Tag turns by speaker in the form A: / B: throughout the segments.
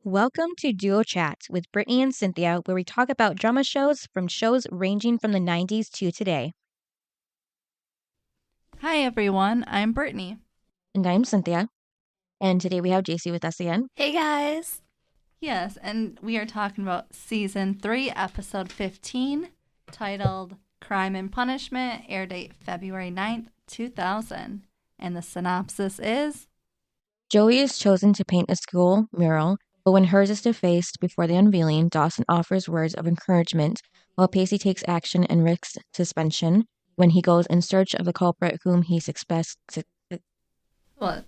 A: Welcome to Duo Chats with Brittany and Cynthia, where we talk about drama shows from shows ranging from the 90s to today.
B: Hi, everyone. I'm Brittany.
A: And I'm Cynthia. And today we have JC with us again.
C: Hey, guys.
B: Yes, and we are talking about Season 3, Episode 15, titled Crime and Punishment, air date February 9th, 2000. And the synopsis is...
A: Joey is chosen to paint a school mural, but when hers is defaced before the unveiling, Dawson offers words of encouragement, while Pacey takes action and risks suspension when he goes in search of the culprit whom he suspects.
B: What?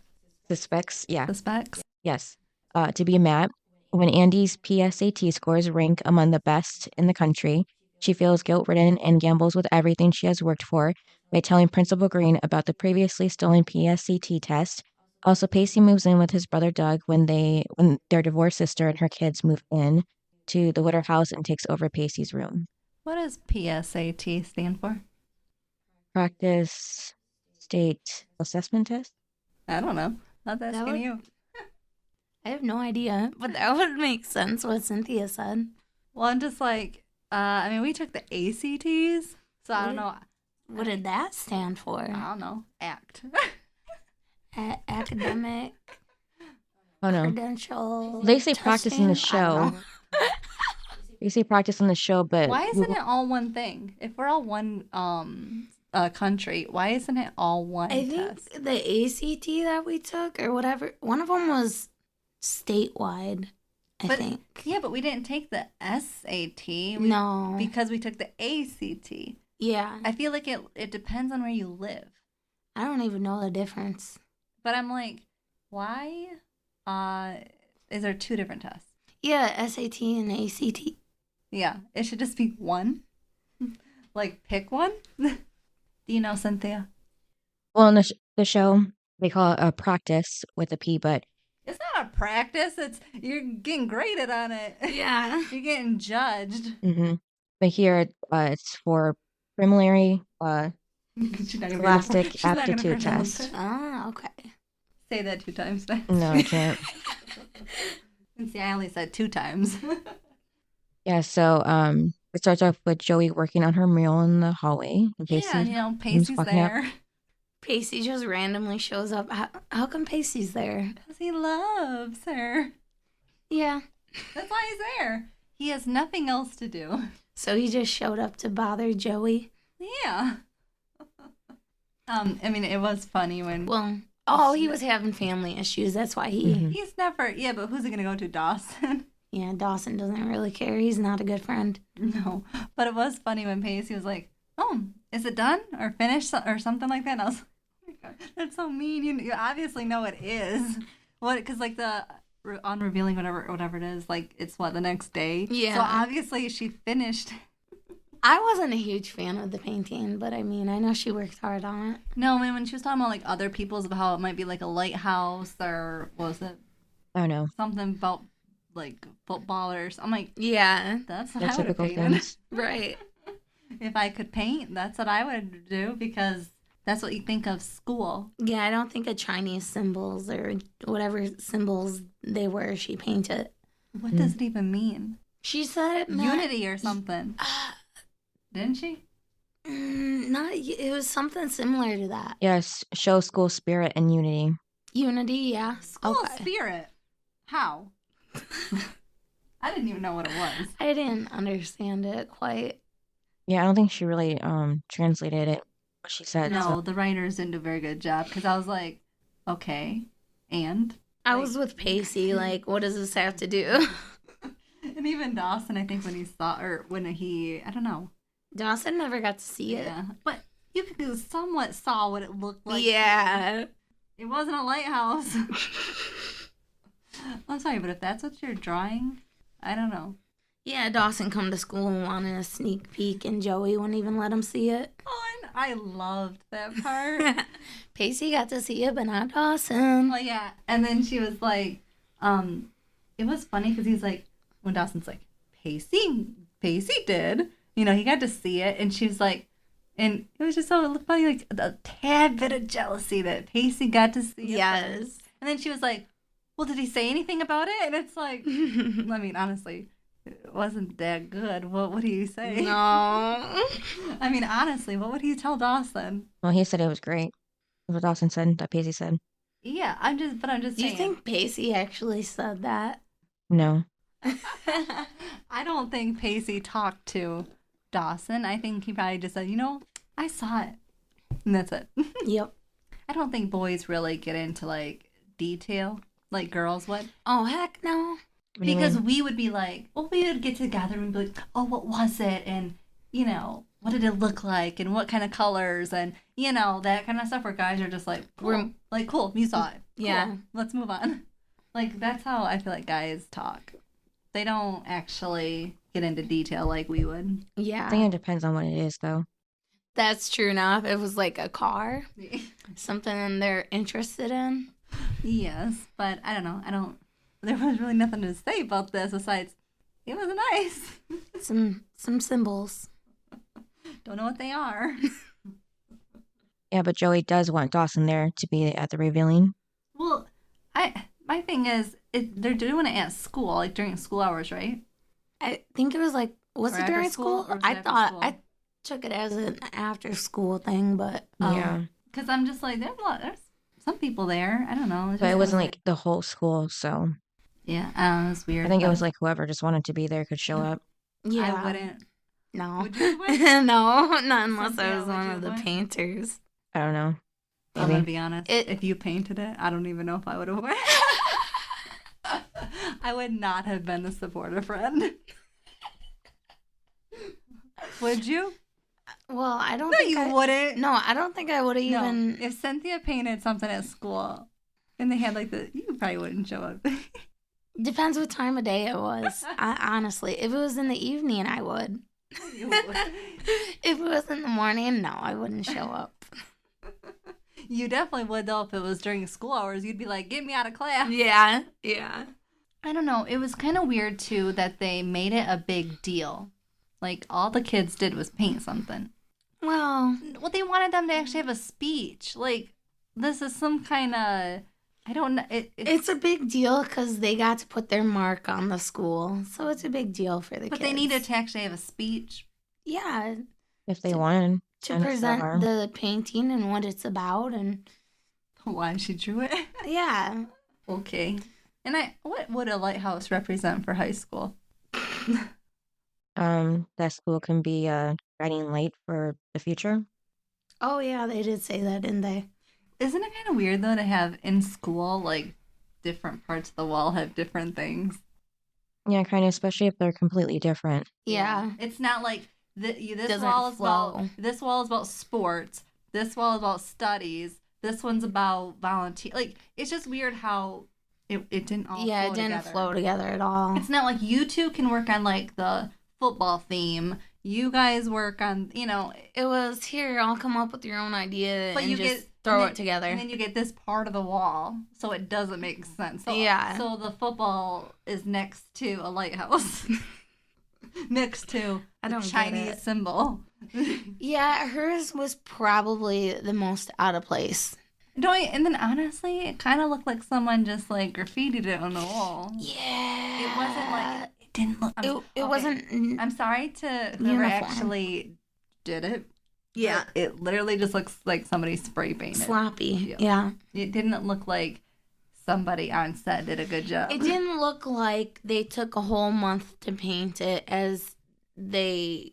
A: Suspects? Yeah.
B: Suspects?
A: Yes. To be Matt. When Andie's PSAT scores rank among the best in the country, she feels guilt-ridden and gambles with everything she has worked for by telling Principal Green about the previously stolen PSAT test. Also, Pacey moves in with his brother Doug when their divorced sister and her kids move in to the Witter house and takes over Pacey's room.
B: What does PSAT stand for?
A: Practice State Assessment Test?
B: I don't know. Not asking you.
C: I have no idea, but that would make sense what Cynthia said.
B: Well, I'm just like, we took the ACTs, so I don't know.
C: What did that stand for?
B: I don't know. ACT.
C: Academic.
A: Oh, no.
C: Credential.
A: They say practice in the show. They say practice in the show, but...
B: Why isn't it all one thing? If we're all one country, why isn't it all one
C: I
B: test?
C: think the ACT that we took or whatever, one of them was statewide, I think.
B: Yeah, but we didn't take the SAT.
C: No.
B: Because we took the ACT.
C: Yeah.
B: I feel like it depends on where you live.
C: I don't even know the difference.
B: But I'm like, why is there two different tests?
C: Yeah, SAT and ACT.
B: Yeah, it should just be one. Like, pick one. Do you know, Cynthia?
A: Well, in the show, they call it a practice with a P, but...
B: It's not a practice. You're getting graded on it.
C: Yeah.
B: You're getting judged.
A: Mm-hmm. But here, it's for preliminary scholastic aptitude test.
C: Oh, okay.
B: Say that 2 times fast.
A: No, I can't.
B: See, I only said 2 times.
A: Yeah, so it starts off with Joey working on her mural in the hallway.
B: Pacey's there.
C: Pacey just randomly shows up. How come Pacey's there?
B: Because he loves her.
C: Yeah.
B: That's why he's there. He has nothing else to do.
C: So he just showed up to bother Joey?
B: Yeah. It was funny when...
C: Well, he was having family issues. That's why he...
A: Mm-hmm.
B: He's never... Yeah, but who's he going to go to? Dawson?
C: Yeah, Dawson doesn't really care. He's not a good friend.
B: No. But it was funny when Pacey was like, oh, is it done? Or finished? Or something like that. And I was like, oh my God, that's so mean. You obviously know it is. Because like the... on revealing whatever it is, like it's the next day.
C: Yeah.
B: So obviously she finished.
C: I wasn't a huge fan of the painting, but I know she worked hard on it.
B: No, when she was talking about like other people's, about how it might be like a lighthouse or what was it?
A: I don't know.
B: Something about like footballers. I'm like,
C: yeah,
B: that's what
A: The
B: I would have
A: typical
B: painted.
A: things.
C: Right.
B: If I could paint, that's what I would do because that's what you think of school.
C: Yeah, I don't think of Chinese symbols or whatever symbols they were. She painted.
B: What does it even mean?
C: She said it meant
B: unity or something. Didn't she?
C: It was something similar to that.
A: Yes, show school spirit and unity.
C: Unity, yeah.
B: School spirit. How? I didn't even know what it was.
C: I didn't understand it quite.
A: Yeah, I don't think she really translated it. What she said.
B: No,
A: so.
B: the writers didn't do a very good job because I was like, okay, and?
C: I was with Pacey, like, what does this have to do?
B: And even Dawson, I think I don't know.
C: Dawson never got to see it.
B: Yeah, but you could somewhat saw what it looked like.
C: Yeah.
B: It wasn't a lighthouse. I'm sorry, but if that's what you're drawing, I don't know.
C: Yeah, Dawson come to school and wanted a sneak peek, and Joey wouldn't even let him see it.
B: Oh, and I loved that part.
C: Pacey got to see it, but not Dawson.
B: Oh, yeah. And then she was like, it was funny because he's like, when Dawson's like, Pacey did. He got to see it, and she was like, and it was just so funny, like a tad bit of jealousy that Pacey got to see it.
C: Yes.
B: And then she was like, well, did he say anything about it? And it's like, I mean, honestly, it wasn't that good. What would he say?
C: No.
B: I mean, honestly, what would he tell Dawson?
A: Well, he said it was great. That's what Dawson said, that Pacey said.
B: Yeah, I'm just
C: Do you
B: saying.
C: think Pacey actually said that?
A: No.
B: I don't think Pacey talked to Dawson. I think he probably just said, I saw it. And that's it.
C: Yep.
B: I don't think boys really get into like detail like girls would.
C: Oh, heck no.
A: What do you
B: Because
A: mean?
B: we would be like, well, we would get together and be like, oh, what was it? And, what did it look like? And what kind of colors? And, that kind of stuff where guys are just like, cool. Cool, you saw it. Cool.
C: Yeah.
B: Let's move on. Like, that's how I feel like guys talk. They don't actually get into detail like we would.
A: I think
C: Yeah.
A: it depends on what it is, though.
C: That's true enough. It was like a car, something they're interested in.
B: Yes, but I don't know. There was really nothing to say about this besides it was nice.
C: Some symbols.
B: Don't know what they are.
A: Yeah, but Joey does want Dawson there to be at the revealing.
B: Well, my thing is they're doing it at school, like during school hours, right?
C: I think it was like, was
B: Or
C: it
B: after
C: during
B: school,
C: school?
B: or was it
C: I
B: after
C: thought
B: school?
C: I took it as an after school thing, but
A: Yeah.
B: Because I'm just like, there's some people there. I don't know.
A: But it wasn't like the whole school, so
B: Yeah, it was weird.
A: I think it
B: but
A: was like whoever just wanted to be there could show up.
C: yeah,
B: I wouldn't.
C: No,
B: Would you have
C: no, not unless
B: Cynthia,
C: I was
B: would
C: one
B: you
C: of the
B: have went?
C: painters.
A: I don't know.
B: I'm gonna
A: Maybe.
B: be honest.
C: It-
B: If you painted it, I don't even know if I would have went. I would not have been the supportive friend. Would you?
C: Well, I don't
B: No,
C: think
B: you
C: I,
B: wouldn't.
C: No, I don't think I would have
B: No.
C: even.
B: If Cynthia painted something at school and they had like you probably wouldn't show up.
C: Depends what time of day it was. Honestly, if it was in the evening, I would.
B: You would.
C: If it was in the morning, no, I wouldn't show up.
B: You definitely would though if it was during school hours. You'd be like, "Get me out of class."
C: Yeah.
B: I don't know. It was kind of weird too that they made it a big deal. Like all the kids did was paint something.
C: Well,
B: Well, they wanted them to actually have a speech. Like this is some kind of I don't know.
C: it's a big deal because they got to put their mark on the school, so it's a big deal for the
B: but
C: kids.
B: they needed to actually have a speech.
C: yeah,
A: If they wanted.
C: to
A: And it's
C: present
A: not
C: the painting and what it's about, and
B: Why she drew it?
C: yeah,
B: Okay. And what would a lighthouse represent for high school?
A: That school can be a guiding light for the future.
C: oh yeah, they did say that, didn't they?
B: Isn't it kind of weird though to have in school like different parts of the wall have different things?
A: Yeah, kind of, especially if they're completely different.
C: Yeah,
B: It's not like this
C: Doesn't
B: wall is
C: flow.
B: about this wall is about sports. This wall is about studies. This one's about volunteer. Like it's just weird how it didn't all
C: yeah,
B: flow
C: it didn't
B: together.
C: flow together at all.
B: It's not like you two can work on like the football theme. You guys work on
C: It was here. I'll come up with your own idea
B: but
C: and
B: you
C: just
B: get
C: throw
B: and
C: it together.
B: and then you get this part of the wall, so it doesn't make sense. So,
C: Yeah.
B: So the football is next to a lighthouse, next to
C: I
B: the
C: don't get
B: Chinese
C: it.
B: symbol.
C: Yeah, hers was probably the most out of place.
B: And then honestly, it kind of looked like someone just like graffitied it on the wall.
C: Yeah,
B: It wasn't like it didn't look.
C: It
B: okay.
C: wasn't.
B: I'm sorry to whoever
C: Uniform.
B: actually did it.
C: Yeah,
B: but it literally just looks like somebody spray painted.
C: sloppy.
B: Yeah.
C: Yeah.
B: It didn't look like somebody on set did a good job.
C: It didn't look like they took a whole month to paint it as they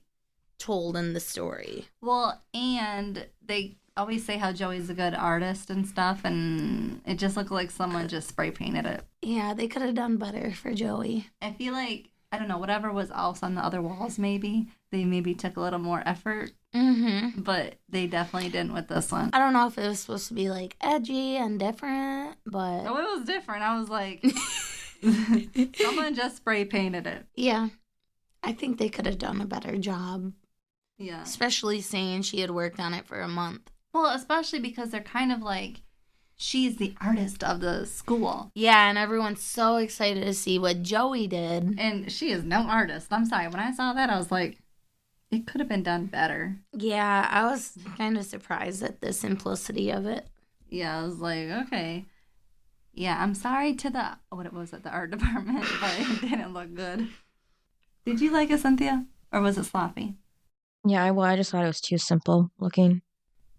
C: told in the story.
B: Well, and they always say how Joey's a good artist and stuff, and it just looked like someone just spray painted it.
C: Yeah, they could have done better for Joey.
B: I feel like, I don't know, whatever was else on the other walls, they maybe took a little more effort,
C: Mm-hmm.
B: but they definitely didn't with this one.
C: I don't know if it was supposed to be like edgy and different, but
B: Oh, it was different. I was like, someone just spray painted it.
C: yeah, I think they could have done a better job,
B: Yeah.
C: especially saying she had worked on it for a month.
B: Well, especially because they're kind of like, she's the artist of the school.
C: Yeah, and everyone's so excited to see what Joey did.
B: And she is no artist. I'm sorry. When I saw that, I was like, it could have been done better.
C: Yeah, I was kind of surprised at the simplicity of it.
B: Yeah, I was like, okay. Yeah, I'm sorry to the what it was at the art department, but it didn't look good. Did you like it, Cynthia, or was it sloppy?
A: Yeah, I just thought it was too simple looking.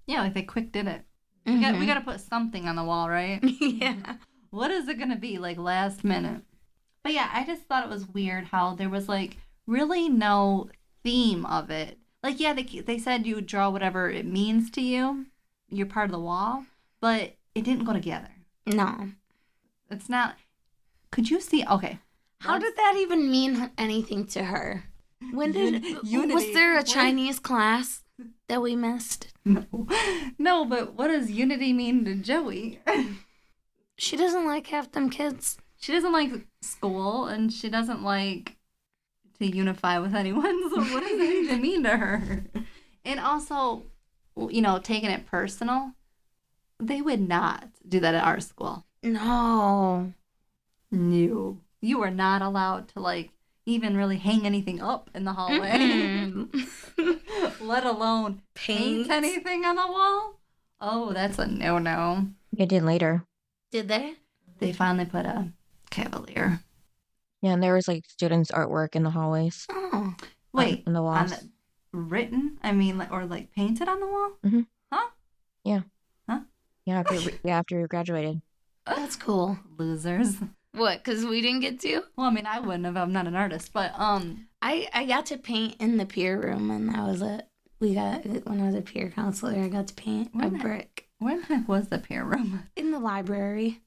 B: Yeah, like they quick did it.
C: Mm-hmm.
B: We got to put something on the wall, right?
C: Yeah.
B: What is it gonna be like last minute? But yeah, I just thought it was weird how there was like really no theme of it. Like yeah, they said you would draw whatever it means to you. You're part of the wall, but it didn't go together.
C: No.
B: It's not. Could you see? Okay.
C: How did that even mean anything to her? When did
B: Unity.
C: Was there a
B: What?
C: Chinese class that we missed?
B: No, no. But what does unity mean to Joey?
C: She doesn't like half them kids.
B: She doesn't like school, and she doesn't like to unify with anyone. So what does that even mean to her? And also, you know, taking it personal, they would not do that at our school.
C: No.
B: No, you are not allowed to like even really hang anything up in the hallway, let alone paint anything on the wall. Oh, that's a no-no.
A: It did later.
C: Did they?
B: They finally put a cavalier.
A: Yeah, and there was like students' artwork in the hallways.
C: Oh.
B: Wait,
A: in the walls.
B: Written? I mean, like, or like painted on the wall?
A: Mm-hmm.
B: Huh?
A: Yeah.
B: Huh?
A: Yeah, after you graduated.
C: That's cool.
B: Losers.
C: What, because we didn't get to?
B: Well, I mean, I wouldn't have. I'm not an artist, but
C: I got to paint in the peer room, and that was it. When I was a peer counselor, I got to paint a brick.
B: Where the heck was the peer room?
C: In the library.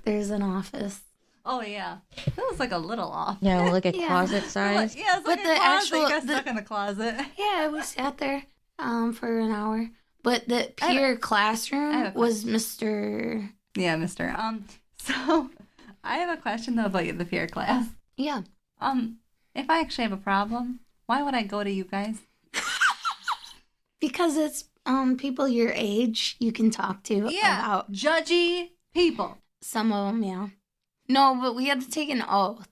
C: There's an office.
B: Oh yeah, that was like a little off.
A: Yeah, like a
C: Yeah.
A: closet size.
B: Yeah, it's like
C: But
B: a
C: the
B: closet.
C: actual-
B: You got
C: the-
B: stuck in the closet.
C: Yeah, we sat there for an hour. But the
B: I have
C: peer
B: a
C: classroom was Mr.
B: Yeah, Mister. So I have a question though about the peer class.
C: Yeah.
B: If I actually have a problem, why would I go to you guys?
C: Because it's people your age you can talk to about.
B: Judgy people.
C: Some of them, yeah. No, but we had to take an oath.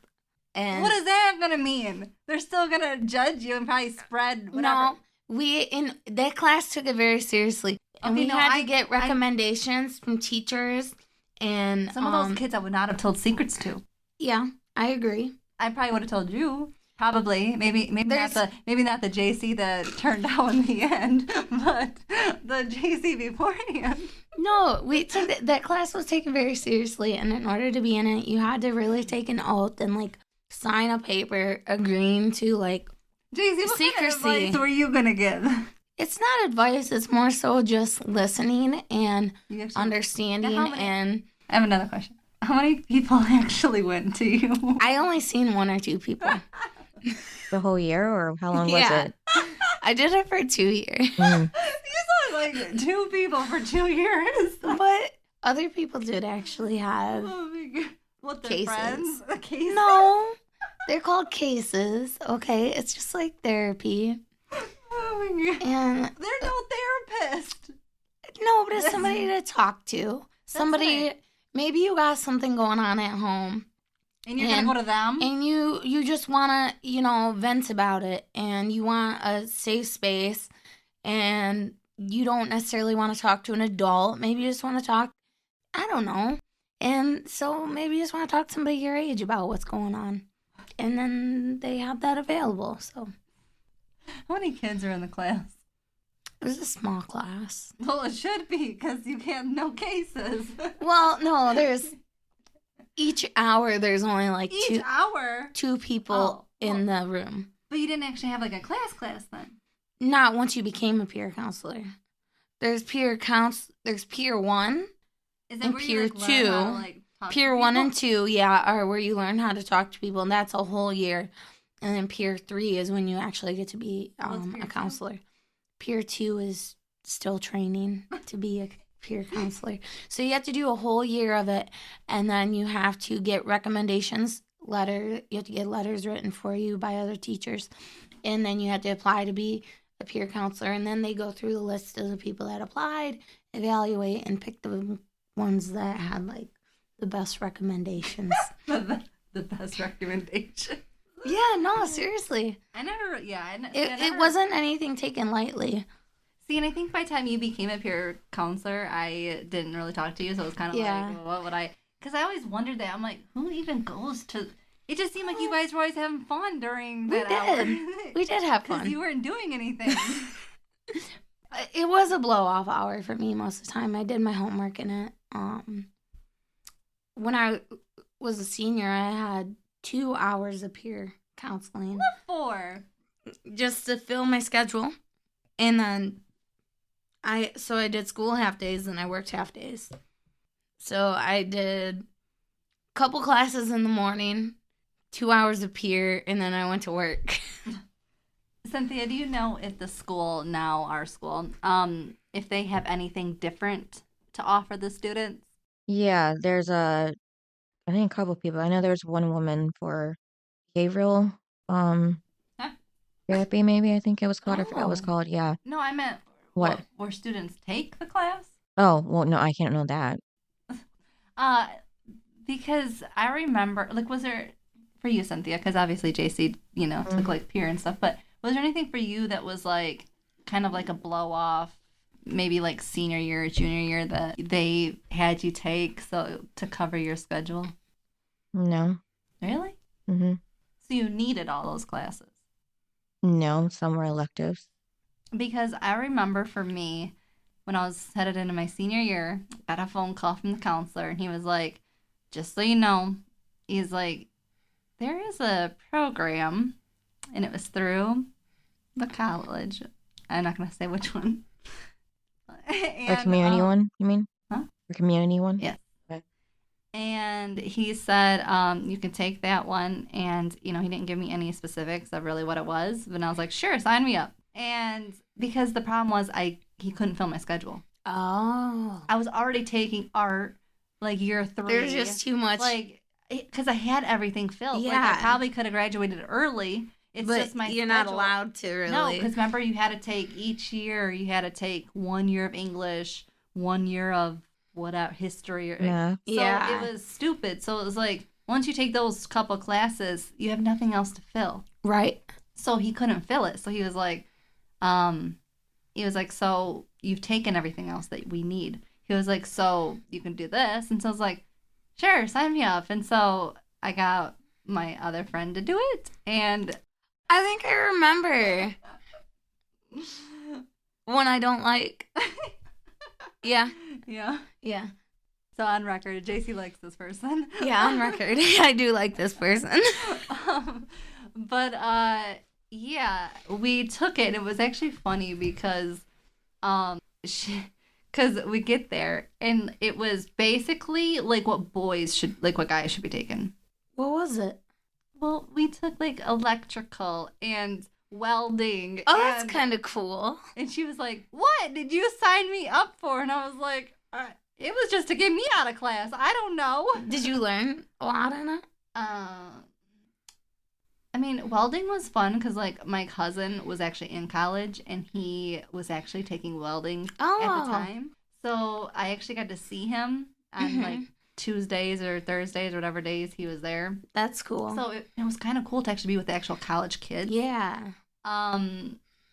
C: And
B: What is that gonna mean? They're still gonna judge you and probably spread whatever.
C: No, that class took it very seriously. And
B: Okay,
C: we
B: no,
C: had to get recommendations from teachers and
B: Some of those kids I would not have told secrets to.
C: Yeah, I agree.
B: I probably would have told you. Probably, maybe not the JC that turned out in the end, but the JC beforehand.
C: No, we took that class was taken very seriously, and in order to be in it, you had to really take an oath and like sign a paper agreeing to like
B: JC, what
C: secrecy.
B: kind of advice were you gonna give?
C: It's not advice; it's more so just listening and
B: You actually-
C: understanding.
B: Yeah, how many-
C: And
B: I have another question. How many people actually went to you?
C: I only seen 1 or 2 people.
A: The whole year, or how long was
C: Yeah.
A: it?
C: I did it for 2 years.
A: Mm.
B: You saw like 2 people for 2 years.
C: But other people did actually have
B: Oh my God. What, their
C: cases.
B: friends? Cases?
C: No, they're called cases. Okay, it's just like therapy.
B: Oh my God.
C: And
B: They're no therapist.
C: no, but it's somebody to talk to. Somebody,
B: right.
C: maybe you got something going on at home.
B: And you're gonna go to them?
C: And you just want to, vent about it. And you want a safe space. And you don't necessarily want to talk to an adult. Maybe you just want to talk, I don't know. And so maybe you just want to talk to somebody your age about what's going on. And then they have that available. So
B: How many kids are in the class?
C: it was a small class.
B: Well, it should be, because you can't, no cases.
C: Well, no, each hour there's only like
B: Each hour?
C: 2 people
B: Oh,
C: in the room.
B: But you didn't actually have like a class then.
C: Not once you became a peer counselor. There's peer 1.
B: Is
C: And
B: where
C: peer
B: you, like, learn how to,
C: two.
B: like, talk to
C: Peer 1 and
B: people?
C: 2, yeah, are where you learn how to talk to people, and that's a whole year. And then peer 3 is when you actually get to be
B: What's peer
C: a
B: two?
C: counselor. Peer 2 is still training to be a peer counselor. So you have to do a whole year of it, and then you have to get recommendations you have to get letters written for you by other teachers, and then you have to apply to be a peer counselor, and then they go through the list of the people that applied, evaluate, and pick the ones that had like the best recommendations.
B: The best recommendation.
C: Yeah, no, seriously. It wasn't anything taken lightly.
B: See, and I think by the time you became a peer counselor, I didn't really talk to you, so it was kind of
C: Yeah.
B: like, well, what would I? because I always wondered that. I'm like, who even goes to? It just seemed like you guys were always having fun during that hour.
C: We did have fun.
B: Because you weren't doing anything.
C: It was a blow-off hour for me most of the time. I did my homework in it. When I was a senior, I had 2 hours of peer counseling.
B: What for?
C: Just to fill my schedule. And then I did school half days and I worked half days. So I did a couple classes in the morning, 2 hours of peer, and then I went to work.
B: Cynthia, do you know if the school now, our school, if they have anything different to offer the students?
A: Yeah, there's I think a couple people. I know there's one woman for behavioral
B: Huh?
A: therapy, maybe I think it was called. I forgot what it was
B: Oh.
A: called. Yeah.
B: No, I meant
A: What?
B: where students take the class?
A: Oh, well, no, I can't know that.
B: Because I remember, like, was there, for you, Cynthia, because obviously JC, took, like, peer and stuff, but was there anything for you that was, like, kind of like a blow-off, maybe, like, senior year or junior year that they had you take to cover your schedule?
A: No.
B: Really?
A: Mm-hmm.
B: So you needed all those classes?
A: No, some were electives.
B: Because I remember for me, when I was headed into my senior year, I got a phone call from the counselor, and he was like, just so you know, he's like, there is a program, and it was through the college. I'm not going to say which one.
A: Or community one, you mean?
B: Huh?
A: Or community one?
B: Yes.
A: Okay.
B: And he said, you can take that one. And, he didn't give me any specifics of really what it was. But I was like, sure, sign me up. And because the problem was he couldn't fill my schedule.
C: Oh.
B: I was already taking art, like year 3.
C: There's just too much.
B: Like, because I had everything filled.
C: Yeah.
B: Like, I probably could have graduated early. It's
C: but
B: just my
C: you're
B: schedule.
C: not allowed to, really.
B: No, because remember, you had to take each year, you had to take 1 year of English, 1 year of whatever, history.
A: Yeah.
B: So
C: Yeah.
B: it was stupid. So it was like, once you take those couple classes, you have nothing else to fill.
C: Right.
B: So he couldn't fill it. So he was like, so you've taken everything else that we need. He was like, so you can do this. And so I was like, sure, sign me up. And so I got my other friend to do it. And
C: I think I remember one I don't like. Yeah.
B: yeah.
C: Yeah.
B: So on record, JC likes this person.
C: Yeah, on record. I do like this person.
B: But yeah, we took it. And it was actually funny because we get there and it was basically like what guys should be taking.
C: What was it?
B: Well, we took like electrical and welding.
C: Oh, that's kind of cool.
B: And she was like, "What did you sign me up for?" And I was like, "It was just to get me out of class. I don't know."
C: Did you learn a lot in it?
B: I mean, welding was fun because like my cousin was actually in college and he was actually taking welding at the time. So I actually got to see him on like Tuesdays or Thursdays or whatever days he was there.
C: That's cool.
B: So it was kind of cool to actually be with the actual college kids.
C: Yeah.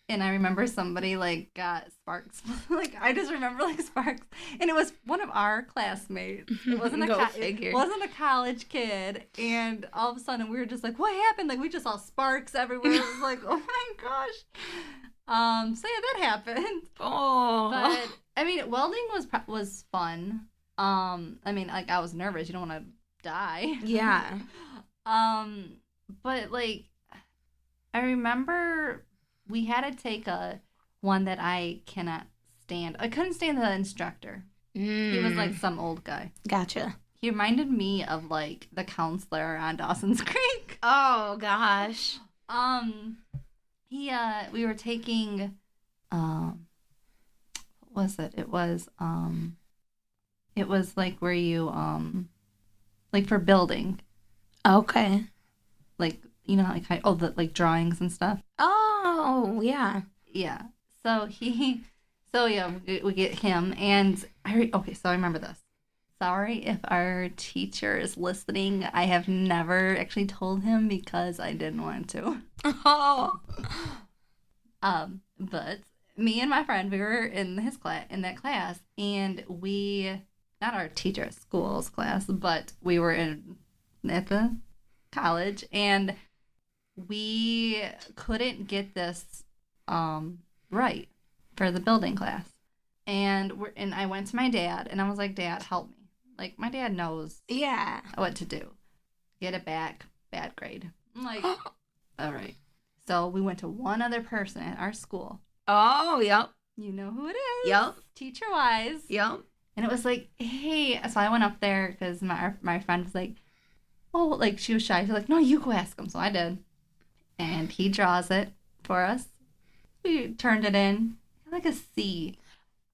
B: And I remember somebody like got sparks. Like I just remember like sparks, and it was one of our classmates. It wasn't
C: figure.
B: It wasn't a college kid, and all of a sudden we were just like, "What happened?" Like we just saw sparks everywhere. It was like, "Oh my gosh!" So yeah, that happened.
C: Oh.
B: But I mean, welding was fun. I mean, like I was nervous. You don't want to die.
C: Yeah.
B: But like, I remember we had to take one that I cannot stand. I couldn't stand the instructor. He was like some old guy.
C: Gotcha.
B: He reminded me of like the counselor on Dawson's Creek.
C: Oh gosh.
B: We were taking what was it? It was like where you like for building.
C: Okay.
B: Like like the drawings and stuff.
C: Oh yeah.
B: Yeah. So we get him, and so I remember this. Sorry if our teacher is listening. I have never actually told him because I didn't want to.
C: Oh.
B: But me and my friend, we were in that class, and not our teacher at school's class, but we were at the college, and we couldn't get this right for the building class. And I went to my dad, and I was like, Dad, help me. Like, my dad knows what to do. Get it back, bad grade. I'm like, all right. So we went to one other person at our school.
C: Oh, yep.
B: You know who it is.
C: Yep.
B: Teacher-wise.
C: Yep.
B: And it was like, hey. So I went up there because my friend was like, oh, like, she was shy. She was like, no, you go ask him. So I did. And he draws it for us. We turned it in. Like a C.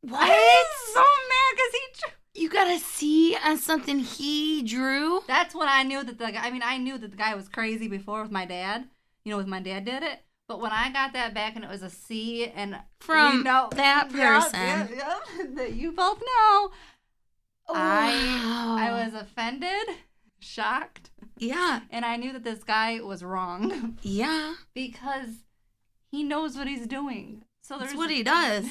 C: What?
B: I was so mad because
C: You got a C on something he drew?
B: That's when I knew that the guy, I knew that the guy was crazy before with my dad. You know, with my dad did it. But when I got that back and it was a C and
C: From that person.
B: That you both know.
C: Wow.
B: I was offended, shocked.
C: Yeah.
B: And I knew that this guy was wrong.
C: Yeah.
B: Because he knows what he's doing. So
C: That's what he does.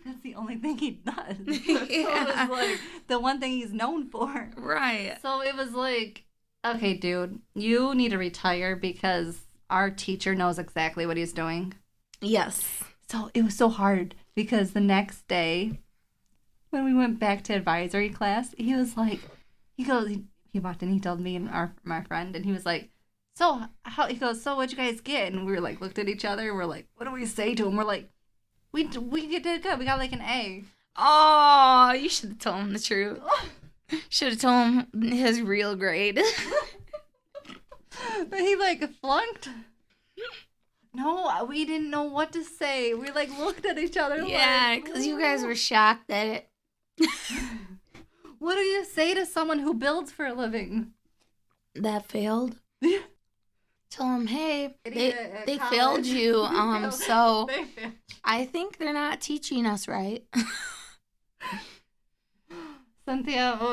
B: That's the only thing he does.
C: Yeah.
B: So it was like the one thing he's known for.
C: Right.
B: So it was like, okay, dude, you need to retire because our teacher knows exactly what he's doing.
C: Yes.
B: So it was so hard because the next day when we went back to advisory class, he was like, he walked in, he told me and my friend, and he was like, so what'd you guys get? And we were like, looked at each other, and we're like, what do we say to him? We're like, we did good. We got like an A.
C: Oh, you should have told him the truth. Should have told him his real grade.
B: But he like flunked. No, we didn't know what to say. We like looked at each other.
C: Yeah, because you guys were shocked at it.
B: What do you say to someone who builds for a living?
C: That failed.
B: Yeah.
C: Tell them, hey, they
B: college.
C: failed you. So
B: They failed.
C: I think they're not teaching us right.
B: Cynthia, what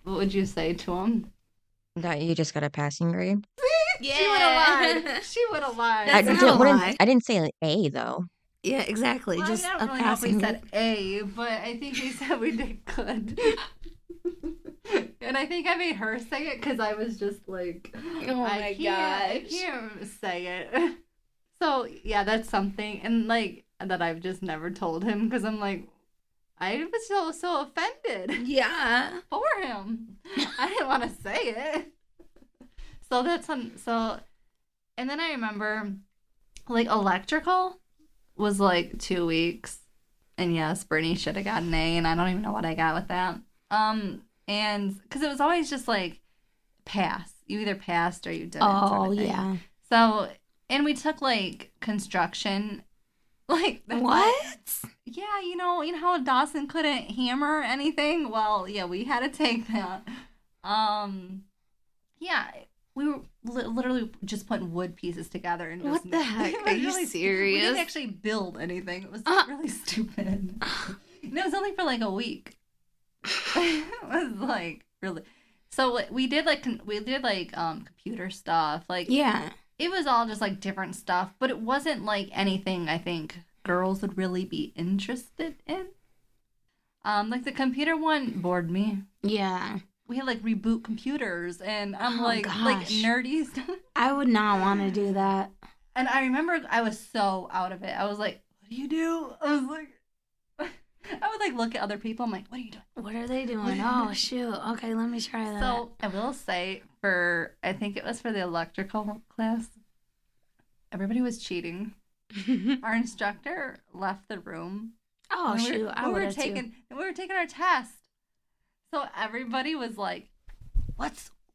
B: would you say to him?
A: That you just got a passing grade.
C: Yeah.
B: She would have lied. She would have lied.
C: That's not a lie.
A: I didn't say A though.
C: Yeah, exactly.
B: Well,
C: Just
B: I
C: a
B: don't really know if we
C: passing
B: said
C: grade.
B: A, but I think we said we did good. And I think I made her say it because I was just like,
C: Oh
B: I
C: my
B: can't say it. So yeah, that's something, and like that I've just never told him because I'm like, I was so offended
C: Yeah.
B: for him. I didn't want to say it. So and then I remember, like, electrical was like 2 weeks, and yes, Brittany should have got an A, and I don't even know what I got with that. And because it was always just like pass. You either passed or you didn't.
C: Oh,
B: sort of thing.
C: yeah.
B: So, and we took like construction, like
C: What?
B: Yeah, you know how Dawson couldn't hammer anything. Well, yeah, we had to take that. Yeah, we were literally just putting wood pieces together and just,
C: What the heck?
B: it was
C: Are you
B: We
C: serious?
B: didn't actually build anything. It was really stupid. And it was only for like a week. It was like really. So we did computer stuff. Like,
C: Yeah.
B: it was all just like different stuff, but it wasn't like anything I think girls would really be interested in. Like the computer one bored me.
C: Yeah.
B: We had like reboot computers, and I'm
C: Oh,
B: like
C: gosh.
B: nerdy stuff.
C: I would not want to do that.
B: And I remember I was so out of it. I was like, "What do you do?" I was like, I would like look at other people. I'm like, "What are you doing?"
C: What are they doing? Oh, shoot. Okay, let me try that.
B: So I will say I think it was for the electrical class, everybody was cheating. Our instructor left the room.
C: Oh,
B: And
C: shoot. I
B: we
C: would
B: were
C: have too.
B: we were taking our test. So everybody was like, what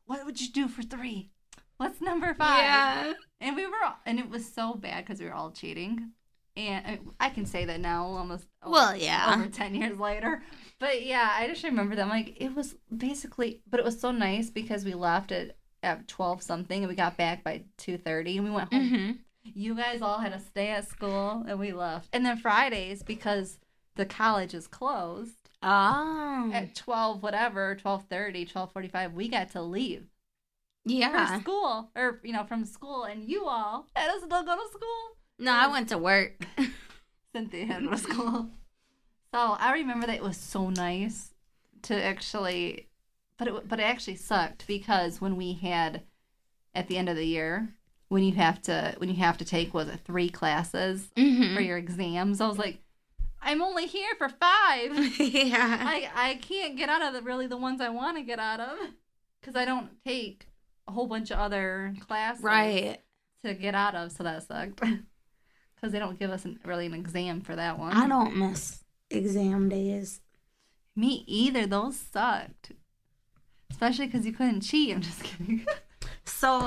B: would you do for 3? What's number 5?
C: Yeah.
B: And it was so bad because we were all cheating. And I can say that now almost
C: Yeah.
B: over 10 years later. But yeah, I just remember them like it was basically, but it was so nice because we left at 12 something and we got back by 2:30 and we went home.
C: Mm-hmm.
B: You guys all had to stay at school and we left. And then Fridays, because the college is closed
C: Oh.
B: at 12:30, 12:45, we got to leave
C: Yeah.
B: for school or from school, and you all had to still go to school.
C: No, I went to work.
B: Cynthia had to go to school. So I remember that it was so nice to actually, but it actually sucked because when we had at the end of the year when you have to take, was it 3 classes for your exams, I was like, I'm only here for 5.
C: Yeah.
B: I can't get out of really the ones I want to get out of because I don't take a whole bunch of other classes to get out of, so that sucked because they don't give us really an exam for that one.
C: I don't miss exam days.
B: Me either. Those sucked, especially because you couldn't cheat. I'm just kidding.
C: So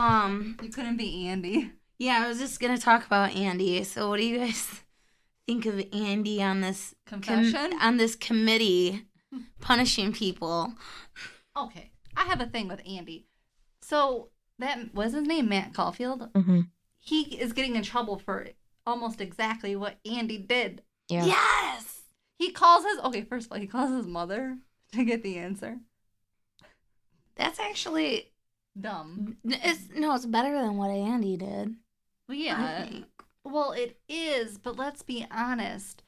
B: You couldn't be Andie.
C: yeah, I was just gonna talk about Andie. So what do you guys think of Andie on this
B: Confession?
C: on this committee punishing people?
B: Okay, I have a thing with Andie. So that was his name, Matt Caulfield.
A: Mm-hmm.
B: He is getting in trouble for almost exactly what Andie did.
A: Yeah.
C: Yes.
B: He calls first of all, he calls his mother to get the answer.
C: That's actually
B: Dumb.
C: it's better than what Andie did.
B: Well, yeah.
C: I think.
B: Well, it is, but let's be honest.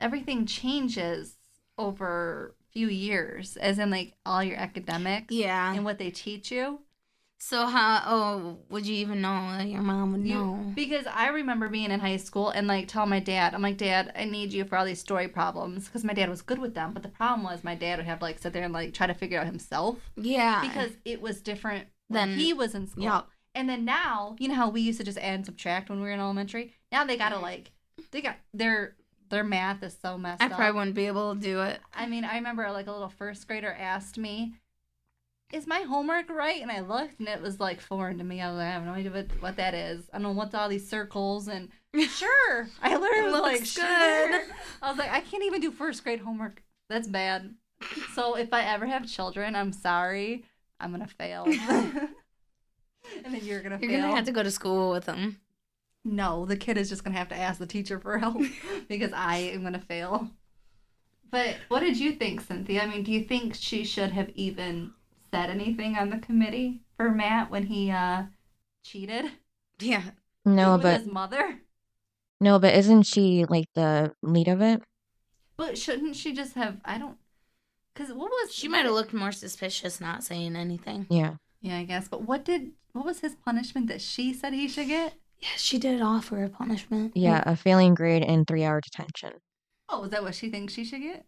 B: Everything changes over a few years, as in like all your academics
C: Yeah.
B: and what they teach you.
C: So how would you even know that your mom would know?
B: Because I remember being in high school and like telling my dad, I'm like, Dad, I need you for all these story problems, because my dad was good with them, but the problem was my dad would have to like sit there and like try to figure out himself.
C: Yeah.
B: Because it was different when
C: Then
B: he was in school.
C: Yeah.
B: And then now, you know how we used to just add and subtract when we were in elementary? Now they gotta like, their math is so messed
C: I
B: up.
C: probably wouldn't be able to do it.
B: I mean, I remember like a little first grader asked me, is my homework right? And I looked and it was like foreign to me. I was like, I have no idea what that is. I don't know what's all these circles and sure. I literally was like,
C: Looks
B: sure.
C: good.
B: I was like, I can't even do first grade homework. That's bad. So if I ever have children, I'm sorry. I'm gonna fail. And then you're gonna fail.
C: You're gonna have to go to school with them.
B: No, the kid is just gonna have to ask the teacher for help because I am gonna fail. But what did you think, Cynthia? I mean, do you think she should have even said anything on the committee for Matt when he cheated
C: Yeah.
A: No,
B: with
A: but
B: his mother?
A: isn't she like the lead of it?
B: But shouldn't she just have? I don't. Because what was
C: She might have looked more suspicious not saying anything.
A: Yeah.
B: Yeah, I guess. But what was his punishment that she said he should get?
C: Yeah, she did offer a punishment.
A: Yeah, a failing grade and 3-hour detention.
B: Oh, is that what she thinks she should get?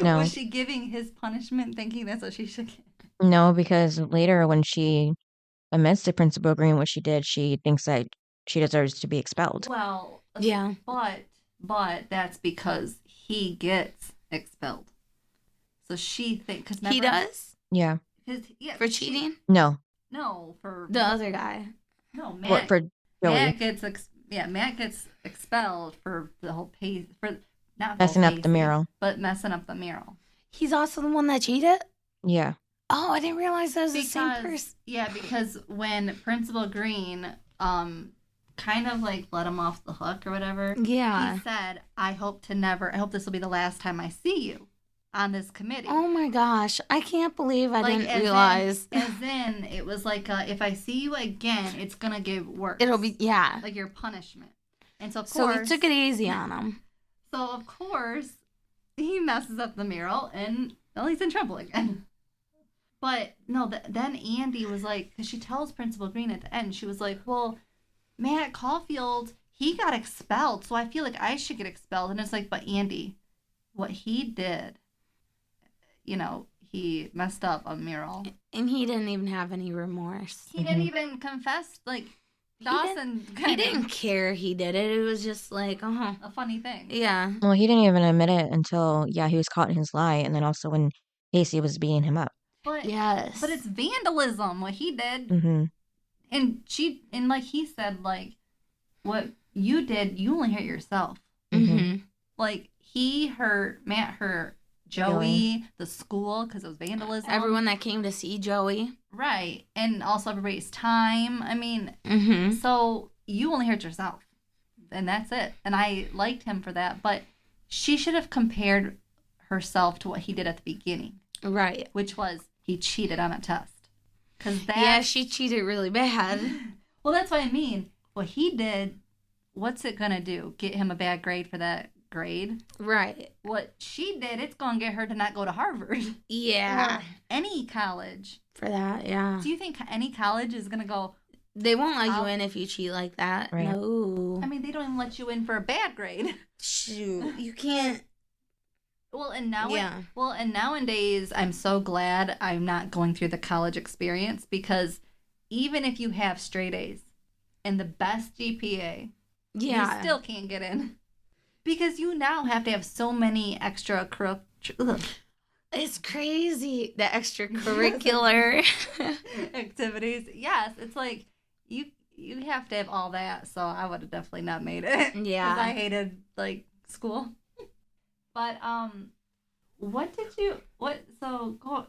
A: No.
B: Was she giving his punishment thinking that's what she should get?
A: No, because later when she admits to Principal agreeing what she did, she thinks that she deserves to be expelled.
B: Well,
C: Yeah.
B: but that's because he gets expelled. So she thinks because
C: He does?
A: Yeah.
C: For cheating?
A: No.
B: No, for
C: The other guy.
B: no
A: For,
B: Matt.
A: for Joey.
B: Matt gets Matt gets expelled for the whole for not
A: Messing up the
B: Pacey,
A: mural.
B: but messing up the mural.
C: He's also the one that cheated?
A: Yeah.
C: Oh, I didn't realize that was the same person.
B: Yeah, because when Principal Green kind of like let him off the hook or whatever,
C: Yeah.
B: he said, I hope this will be the last time I see you on this committee.
C: Oh my gosh. I can't believe I
B: Like,
C: didn't realize.
B: As in, it was like, if I see you again, it's going to get worse.
C: It'll be, yeah.
B: like your punishment. And so, of
C: So
B: course.
C: we took it easy on him.
B: So, of course, he messes up the mural and, well, he's in trouble again. But, no, then Andie was like, because she tells Principal Green at the end, she was like, well, Matt Caulfield, he got expelled, so I feel like I should get expelled. And it's like, but Andie, what he did, you know, he messed up a mural.
C: And he didn't even have any remorse.
B: He didn't even confess, like, Dawson
C: He didn't care he did it. It was just like, oh.
B: a funny thing.
C: Yeah.
A: Well, he didn't even admit it until, he was caught in his lie. And then also when Pacey was beating him up.
B: But,
C: Yes.
B: but it's vandalism, what he did.
A: Mm-hmm.
B: And like he said, like, what you did, you only hurt yourself.
C: Mm-hmm.
B: Like, Matt hurt Joey, the school, because it was vandalism.
C: Everyone that came to see Joey.
B: Right. And also everybody's time. I mean,
C: Mm-hmm.
B: so you only hurt yourself. And that's it. And I liked him for that. But she should have compared herself to what he did at the beginning,
C: Right.
B: which was he cheated on a test.
C: Yeah, she cheated really bad.
B: Well, that's what I mean. What he did, what's it going to do? Get him a bad grade for that grade.
C: Right.
B: What she did, it's going to get her to not go to Harvard.
C: Yeah.
B: Or any college.
C: For that, yeah.
B: Do you think any college is going to go...
C: They won't let you in if you cheat like that.
A: Right.
C: No.
B: I mean, they don't even let you in for a bad grade.
C: Shoot. You can't.
B: Well, and now,
C: Yeah.
B: and nowadays, I'm so glad I'm not going through the college experience, because even if you have straight A's and the best GPA,
C: Yeah.
B: you still can't get in, because you now have to have so many extra
C: It's crazy. The extracurricular.
B: activities. Yes, it's like you have to have all that. So I would have definitely not made it.
C: Yeah.
B: Because I hated school. But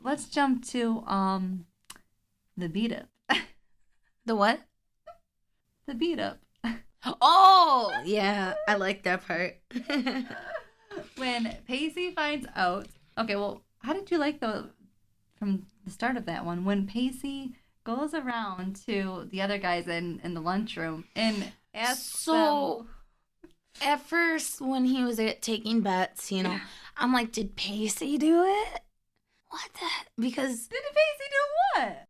B: let's jump to the beat up.
C: The what?
B: The beat up.
C: Oh, yeah. I like that part.
B: When Pacey finds out. Okay, well, how did you like from the start of that one, when Pacey goes around to the other guys in the lunchroom and asks them...
C: At first, when he was taking bets, I'm like, did Pacey do it? What the? Because
B: Did Pacey do what?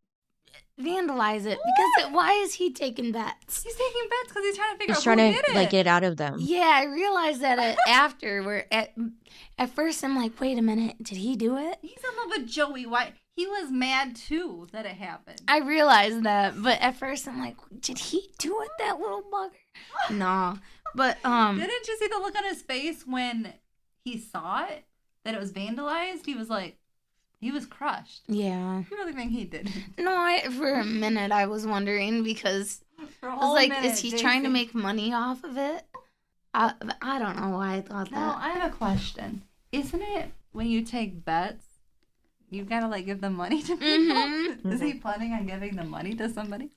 C: vandalize it.
B: What?
C: Because why is he taking bets?
B: He's taking bets because he's trying to figure
A: He's
B: out
A: trying
B: who
A: to
B: did it.
A: get it out of them.
C: Yeah, I realized that after. At first, I'm like, wait a minute, did he do it?
B: He's in love with Joey. Why? He was mad too that it happened.
C: I realized that, but at first, I'm like, did he do it, that little bugger? No, but
B: Didn't you see the look on his face when he saw it, that it was vandalized? He was crushed.
C: yeah.
B: You really think he did?
C: No, for a minute I was wondering, because
B: For a
C: I was
B: whole
C: like,
B: minute,
C: is he trying to
B: Jason.
C: make money off of it? I don't know why I thought
B: Now,
C: that.
B: I have a question. Isn't it when you take bets, you gotta give the money to people?
C: Mhm.
B: Is he planning on giving the money to somebody?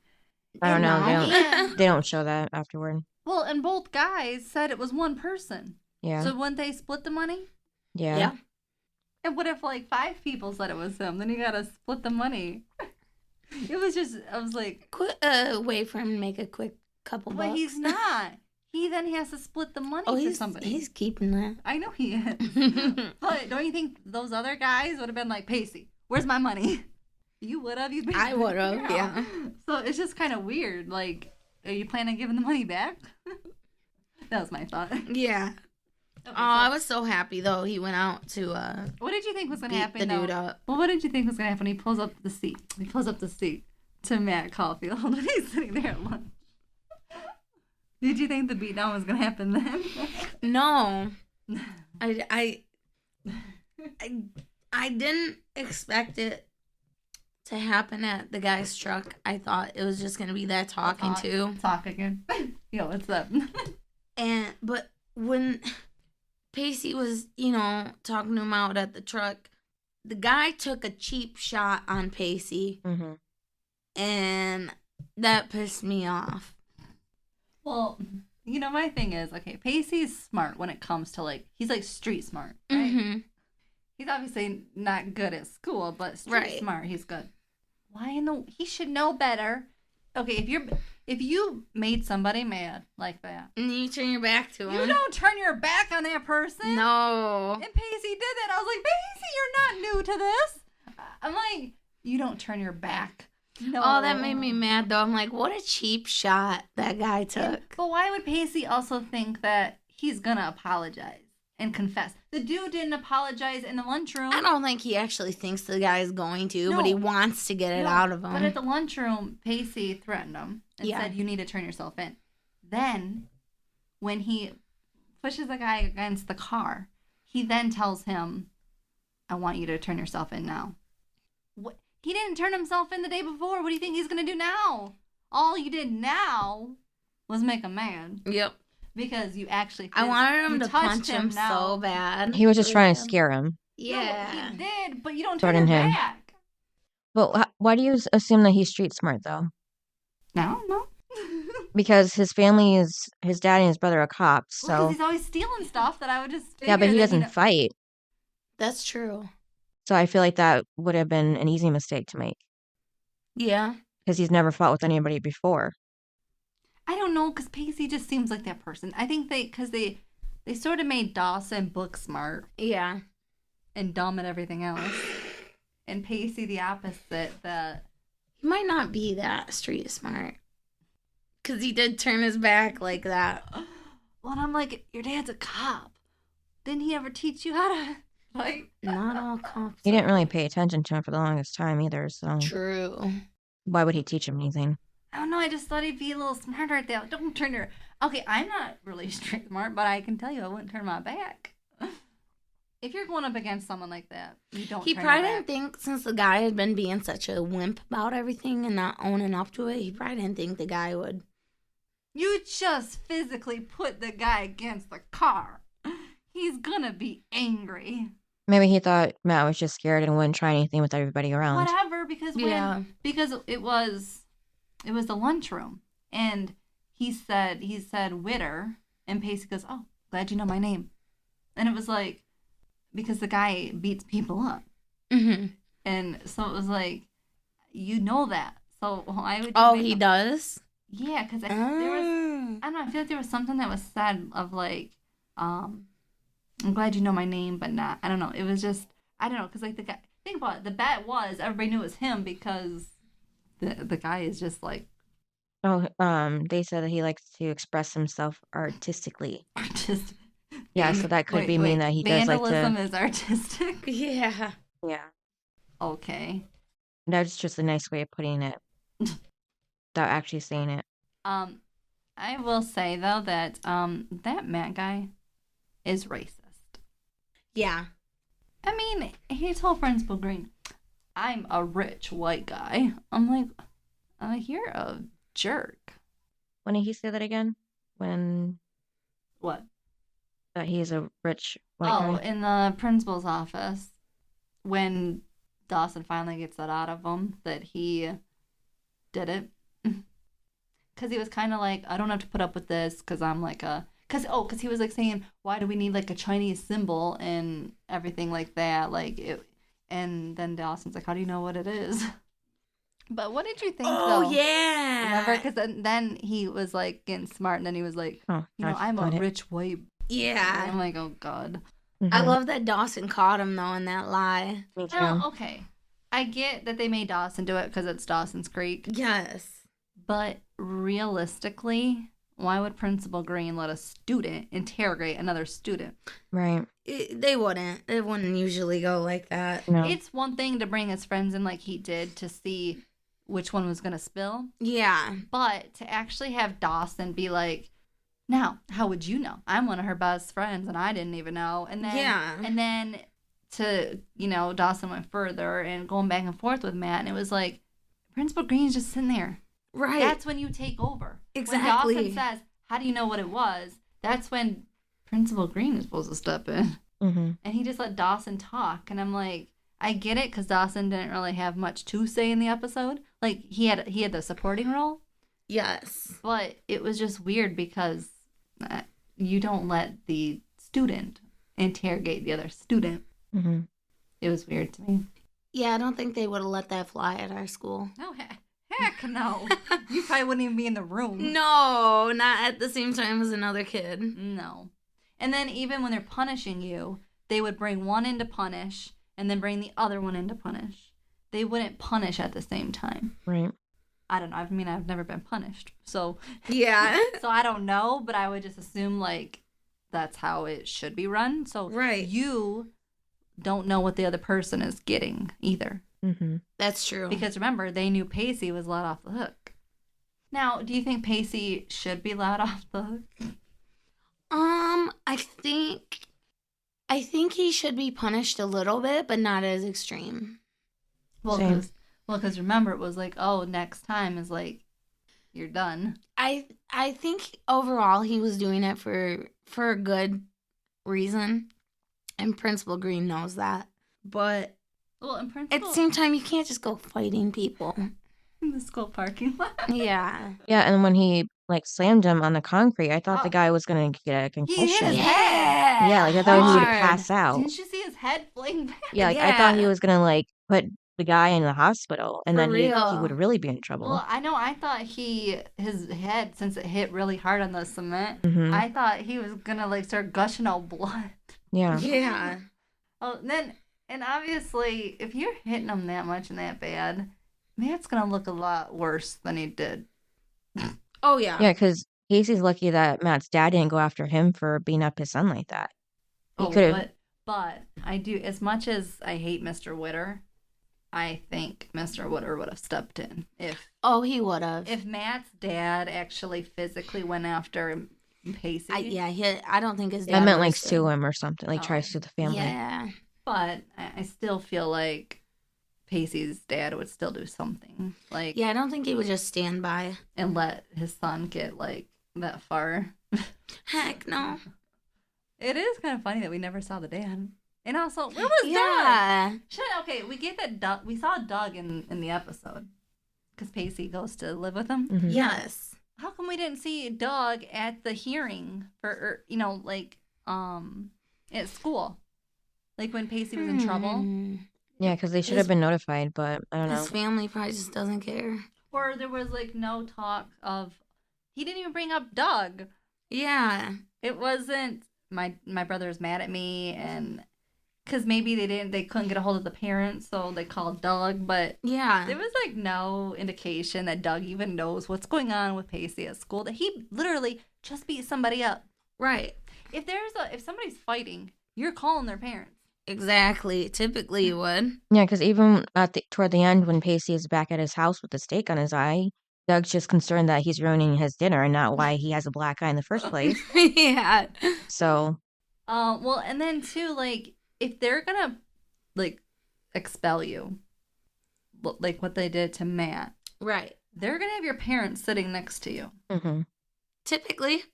A: I don't know.
C: Yeah.
A: They don't show that afterward.
B: Well, and both guys said it was one person.
A: Yeah.
B: So wouldn't they split the money?
A: Yeah.
C: Yeah.
B: And what if 5 people said it was him? Then you gotta split the money. It was just, I was like,
C: Quick, wait for him to make a quick couple
B: but
C: bucks.
B: he's not. He then has to split the money to somebody.
C: He's keeping that.
B: I know he is. But don't you think those other guys would have been like, Pacey, where's my money? You would have.
C: I would have, yeah.
B: So it's just kind of weird. Are you planning on giving the money back? That was my thought.
C: Yeah.
B: Okay,
C: Oh, I was so happy though. He went out to
B: what did you think was going to
C: beat
B: happen?
C: the
B: though?
C: dude up.
B: Well, what did you think was going to happen when he pulls up the seat? He pulls up the seat to Matt Caulfield when he's sitting there at lunch. Did you think the beatdown was going to happen then?
C: No, I didn't expect it to happen at the guy's truck. I thought it was just gonna be that talking to.
B: Talk again. Yo, what's up?
C: But when Pacey was, talking to him out at the truck, the guy took a cheap shot on Pacey,
A: Mm-hmm.
C: and that pissed me off.
B: Well, my thing is, okay, Pacey's smart when it comes to he's street smart, right?
C: Mm-hmm.
B: He's obviously not good at school, but street
C: Right.
B: smart, he's good. He should know better. Okay, if you made somebody mad like that,
C: And you turn your back to
B: you
C: him.
B: don't turn your back on that person.
C: No.
B: And Pacey did that. I was like, Pacey, you're not new to this. I'm like, you don't turn your back. No.
C: Oh, that made me mad though. I'm like, what a cheap shot that guy took.
B: But why would Pacey also think that he's gonna apologize and confess? The dude didn't apologize in the lunchroom.
C: I don't think he actually thinks the guy is going to, but
B: No.
C: he wants to get it
B: No,
C: out of him.
B: But at the lunchroom, Pacey threatened him and
C: Yeah.
B: said, you need to turn yourself in. Then, when he pushes the guy against the car, he then tells him, I want you to turn yourself in now. What? He didn't turn himself in the day before. What do you think he's going to do now? All you did now was make him mad.
C: Yep.
B: Because you actually...
C: I wanted him
B: you
C: to
B: touched
C: punch him
B: now.
C: so bad.
A: He was just trying to scare him.
C: Yeah.
B: No, he did, but you don't turn
A: Threaten
B: your
A: him.
B: back.
A: But why do you assume that he's street smart though?
B: No.
A: Because his dad and his brother are cops.
B: Well, 'cause
A: So
B: he's always stealing stuff that I would just
A: yeah, but
B: figure
A: he
B: that
A: doesn't fight.
C: That's true.
A: So I feel like that would have been an easy mistake to make
C: Yeah.
A: because he's never fought with anybody before.
B: I don't know, because Pacey just seems like that person. I think because they They sort of made Dawson book smart
C: Yeah.
B: and dumb at everything else. And Pacey the opposite. That
C: He might not be that street smart. Because he did turn his back like that.
B: well, and I'm like, your dad's a cop. Didn't he ever teach you how to fight?
C: Not all cops.
A: He didn't really pay attention to him for the longest time either, so
C: True.
A: why would he teach him anything?
B: I don't know. I just thought he'd be a little smarter at that. Don't turn your. Okay, I'm not really street smart, but I can tell you I wouldn't turn my back. If you're going up against someone like that, you don't.
C: He
B: turn
C: probably
B: your
C: didn't
B: back.
C: think, since the guy had been being such a wimp about everything and not owning up to it, he probably didn't think the guy would.
B: You just physically put the guy against the car. He's gonna be angry.
A: Maybe he thought Matt was just scared and wouldn't try anything with everybody around.
B: Whatever, because because it was the lunchroom, and he said Witter, and Pacey goes, "Oh, glad you know my name," and it was like because the guy beats people up, and so it was like you know that, so why would you?
C: Oh, he does.
B: Yeah, because there was I don't know. I feel like there was something that was said of like, I'm glad you know my name, but not. I don't know. It was just I don't know because like the guy. Think about it. The bet was everybody knew it was him because the guy is just like
A: Oh, they said that he likes to express himself artistically.
B: artistic.
A: Yeah, so that could mean that he does like
B: vandalism
A: to.
B: is artistic.
C: Yeah.
A: Yeah,
B: Okay.
A: that's just a nice way of putting it, without actually saying it.
B: I will say though that that Matt guy is racist.
C: Yeah.
B: I mean, he told Principal Green, "I'm a rich white guy." I'm like, you're a jerk.
A: When did he say that again? When
B: What?
A: that he's a rich white
B: Oh,
A: guy?
B: in the principal's office, when Dawson finally gets that out of him that he did it, because he was kind of like, I don't have to put up with this because I'm like a, because he was like saying, why do we need like a Chinese symbol and everything like that, like it, and then Dawson's like, how do you know what it is? But what did you think
C: Oh,
B: though?
C: yeah.
B: Remember, because then he was like getting smart, and then he was like,
A: Oh,
B: I'm a rich white.
C: Yeah.
B: I'm like, oh god.
C: I love that Dawson caught him, though, in that lie.
A: Me too.
B: Well, okay. I get that they made Dawson do it because it's Dawson's Creek.
C: Yes.
B: But realistically, why would Principal Green let a student interrogate another student?
A: Right.
C: They wouldn't. It wouldn't usually go like that.
A: No.
B: It's one thing to bring his friends in like he did to see which one was going to spill.
C: Yeah.
B: But to actually have Dawson be like, now, how would you know? I'm one of her best friends and I didn't even know. And then,
C: Yeah.
B: And then to, Dawson went further and going back and forth with Matt. And it was like, Principal Green's just sitting there.
C: Right.
B: That's when you take over.
C: Exactly.
B: When Dawson says, how do you know what it was? That's when Principal Green is supposed to step in.
A: Mm-hmm.
B: And he just let Dawson talk. And I'm like, I get it because Dawson didn't really have much to say in the episode. Like, he had the supporting role.
C: Yes.
B: But it was just weird because you don't let the student interrogate the other student.
A: Mm-hmm.
B: It was weird to me.
C: Yeah, I don't think they would have let that fly at our school.
B: No, heck no. You probably wouldn't even be in the room.
C: No, not at the same time as another kid.
B: No. And then even when they're punishing you, they would bring one in to punish and then bring the other one in to punish. They wouldn't punish at the same time.
A: Right.
B: I don't know. I mean, I've never been punished. So
C: Yeah.
B: so I don't know, but I would just assume like that's how it should be run. So
C: Right.
B: you don't know what the other person is getting either.
A: Mm-hmm.
C: That's true.
B: Because remember, they knew Pacey was let off the hook. Now, do you think Pacey should be let off the hook?
C: I think he should be punished a little bit, but not as extreme.
A: Same.
B: Because remember, it was like, oh, next time is like, you're done.
C: I think overall he was doing it for a good reason, and Principal Green knows that. But
B: Well, in
C: at
B: principle,
C: the same time, you can't just go fighting people.
B: in the school parking lot.
C: Yeah.
A: Yeah, and when he like slammed him on the concrete, I thought
B: Oh.
A: the guy was gonna get a concussion.
B: his head.
A: Yeah, like I thought he would
C: Hard.
A: pass out.
B: Didn't you see his head fling back?
A: Yeah, like I thought he was gonna like put the guy in the hospital, and
C: For
A: then he would
C: real.
A: really be in trouble.
B: Well, I know. I thought his head, since it hit really hard on the cement,
A: Hmm.
B: I thought he was gonna like start gushing out blood.
A: Yeah.
C: Yeah.
B: Oh, and obviously, if you're hitting him that much and that bad, Matt's gonna look a lot worse than he did.
C: Oh, yeah.
A: Yeah, because Casey's lucky that Matt's dad didn't go after him for beating up his son like that. He
B: Oh,
A: could have.
B: but I do, as much as I hate Mr. Witter, I think Mr. Witter would have stepped in
C: Oh, he would have.
B: if Matt's dad actually physically went after Pacey.
C: I don't think his dad
A: I meant
C: would
A: like
C: have
A: sue
C: stood.
A: him or something, like try to
B: Oh.
A: sue the family.
C: Yeah.
B: But I still feel like Pacey's dad would still do something, like,
C: Yeah, I don't think he would just stand by.
B: and let his son get like that far.
C: Heck no.
B: It is kind of funny that we never saw the dad. And also, where was Doug?
C: Yeah.
B: Okay, we get that Doug. We saw Doug in the episode because Pacey goes to live with him.
A: Mhm.
C: Yes.
B: How come we didn't see Doug at the hearing for, like, at school? Like when Pacey was in trouble?
A: Yeah, because they should have been notified, but I don't know.
C: His family probably just doesn't care.
B: Or there was, like, no talk of... He didn't even bring up Doug.
C: Yeah.
B: It wasn't... My brother's mad at me, and... Because maybe they couldn't get a hold of the parents, so they called Doug, but...
C: Yeah.
B: There was, like, no indication that Doug even knows what's going on with Pacey at school. That he literally just beat somebody up.
C: Right.
B: If somebody's fighting, you're calling their parents.
C: Exactly. Typically you would.
A: Yeah, because even toward the end, when Pacey is back at his house with the stake on his eye, Doug's just concerned that he's ruining his dinner and not why he has a black eye in the first place.
C: Yeah.
A: So,
B: Well, and then too, like, if they're gonna, like, expel you, like what they did to Matt,
C: Right.
B: they're gonna have your parents sitting next to you
A: mhm.
C: Typically.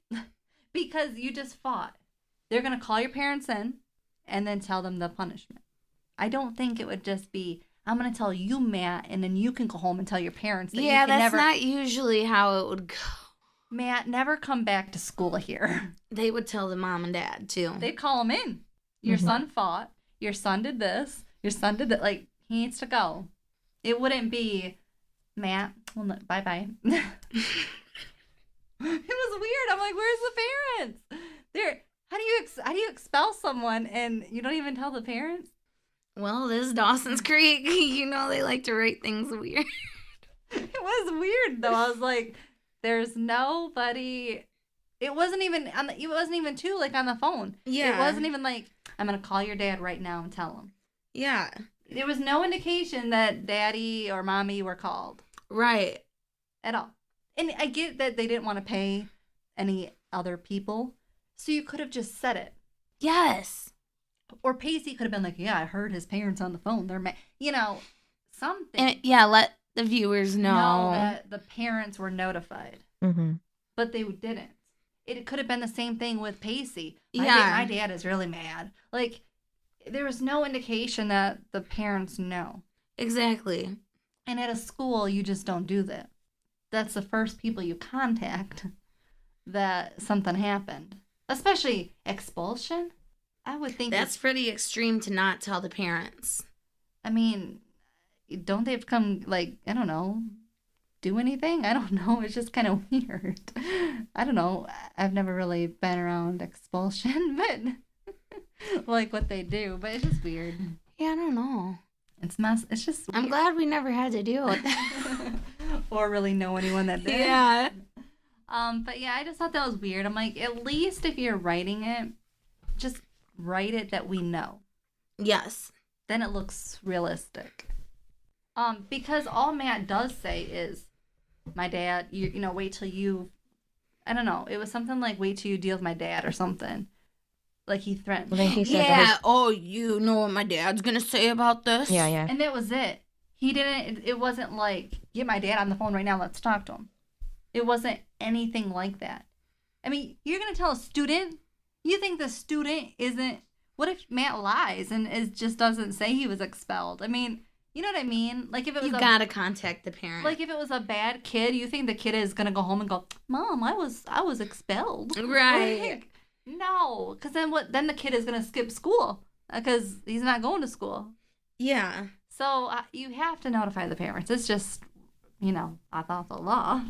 B: because you just fought. They're gonna call your parents in and then tell them the punishment. I don't think it would just be, I'm gonna tell you, Matt, and then you can go home and tell your parents that
C: Yeah,
B: you can
C: that's
B: never,
C: not usually how it would go.
B: Matt, never come back to school here.
C: They would tell the mom and dad too.
B: They'd call him in. Your
A: Mhm.
B: son fought. Your son did this. Your son did that. Like, he needs to go. It wouldn't be, Matt, well, no, bye-bye. It was weird. I'm like, where's the parents? How do you expel someone and you don't even tell the parents?
C: Well, this is Dawson's Creek. You know they like to write things weird.
B: It was weird though. I was like, there's nobody. It wasn't even too, like, on the phone.
C: Yeah.
B: It wasn't even like, I'm gonna call your dad right now and tell him.
C: Yeah.
B: There was no indication that daddy or mommy were called
C: Right.
B: at all. And I get that they didn't want to pay any other people, so you could have just said it.
C: Yes.
B: Or Pacey could have been like, yeah, I heard his parents on the phone. They're mad. Something.
C: And yeah, let the viewers know.
B: That the parents were notified,
A: Mhm.
B: but they didn't. It could have been the same thing with Pacey.
C: Yeah.
B: My dad is really mad. Like, there was no indication that the parents know.
C: Exactly.
B: And at a school, you just don't do that. That's the first people you contact that something happened. Especially expulsion. I would think
C: That's pretty extreme to not tell the parents.
B: I mean, don't they have to come, like, I don't know, do anything? I don't know. It's just kind of weird. I don't know. I've never really been around expulsion, but like what they do. But it's just weird.
C: Yeah, I don't know.
B: It's just
C: I'm
B: weird.
C: glad we never had to deal with that.
B: Or really know anyone that did.
C: Yeah.
B: But yeah, I just thought that was weird. I'm like, at least if you're writing it, just write it that we know.
C: Yes.
B: Then it looks realistic. Because all Matt does say is, my dad, wait till you, I don't know, it was something like, wait till you deal with my dad or something. Like, he threatened.
A: Well, then he said that
C: Yeah. Oh, you know what my dad's gonna say about this?
A: yeah, yeah.
B: And that was it. He didn't, it wasn't like, get my dad on the phone right now, let's talk to him. It wasn't anything like that. I mean, you're going to tell a student? You think the student isn't, what if Matt lies and just doesn't say he was expelled? I mean, you know what I mean? Like, if it was
C: You gotta contact the parent.
B: like if it was a bad kid, you think the kid is going to go home and go, Mom, I was expelled.
C: Right.
B: Like, no, because then the kid is going to skip school because he's not going to school.
C: Yeah.
B: So you have to notify the parents. It's just, I thought the law.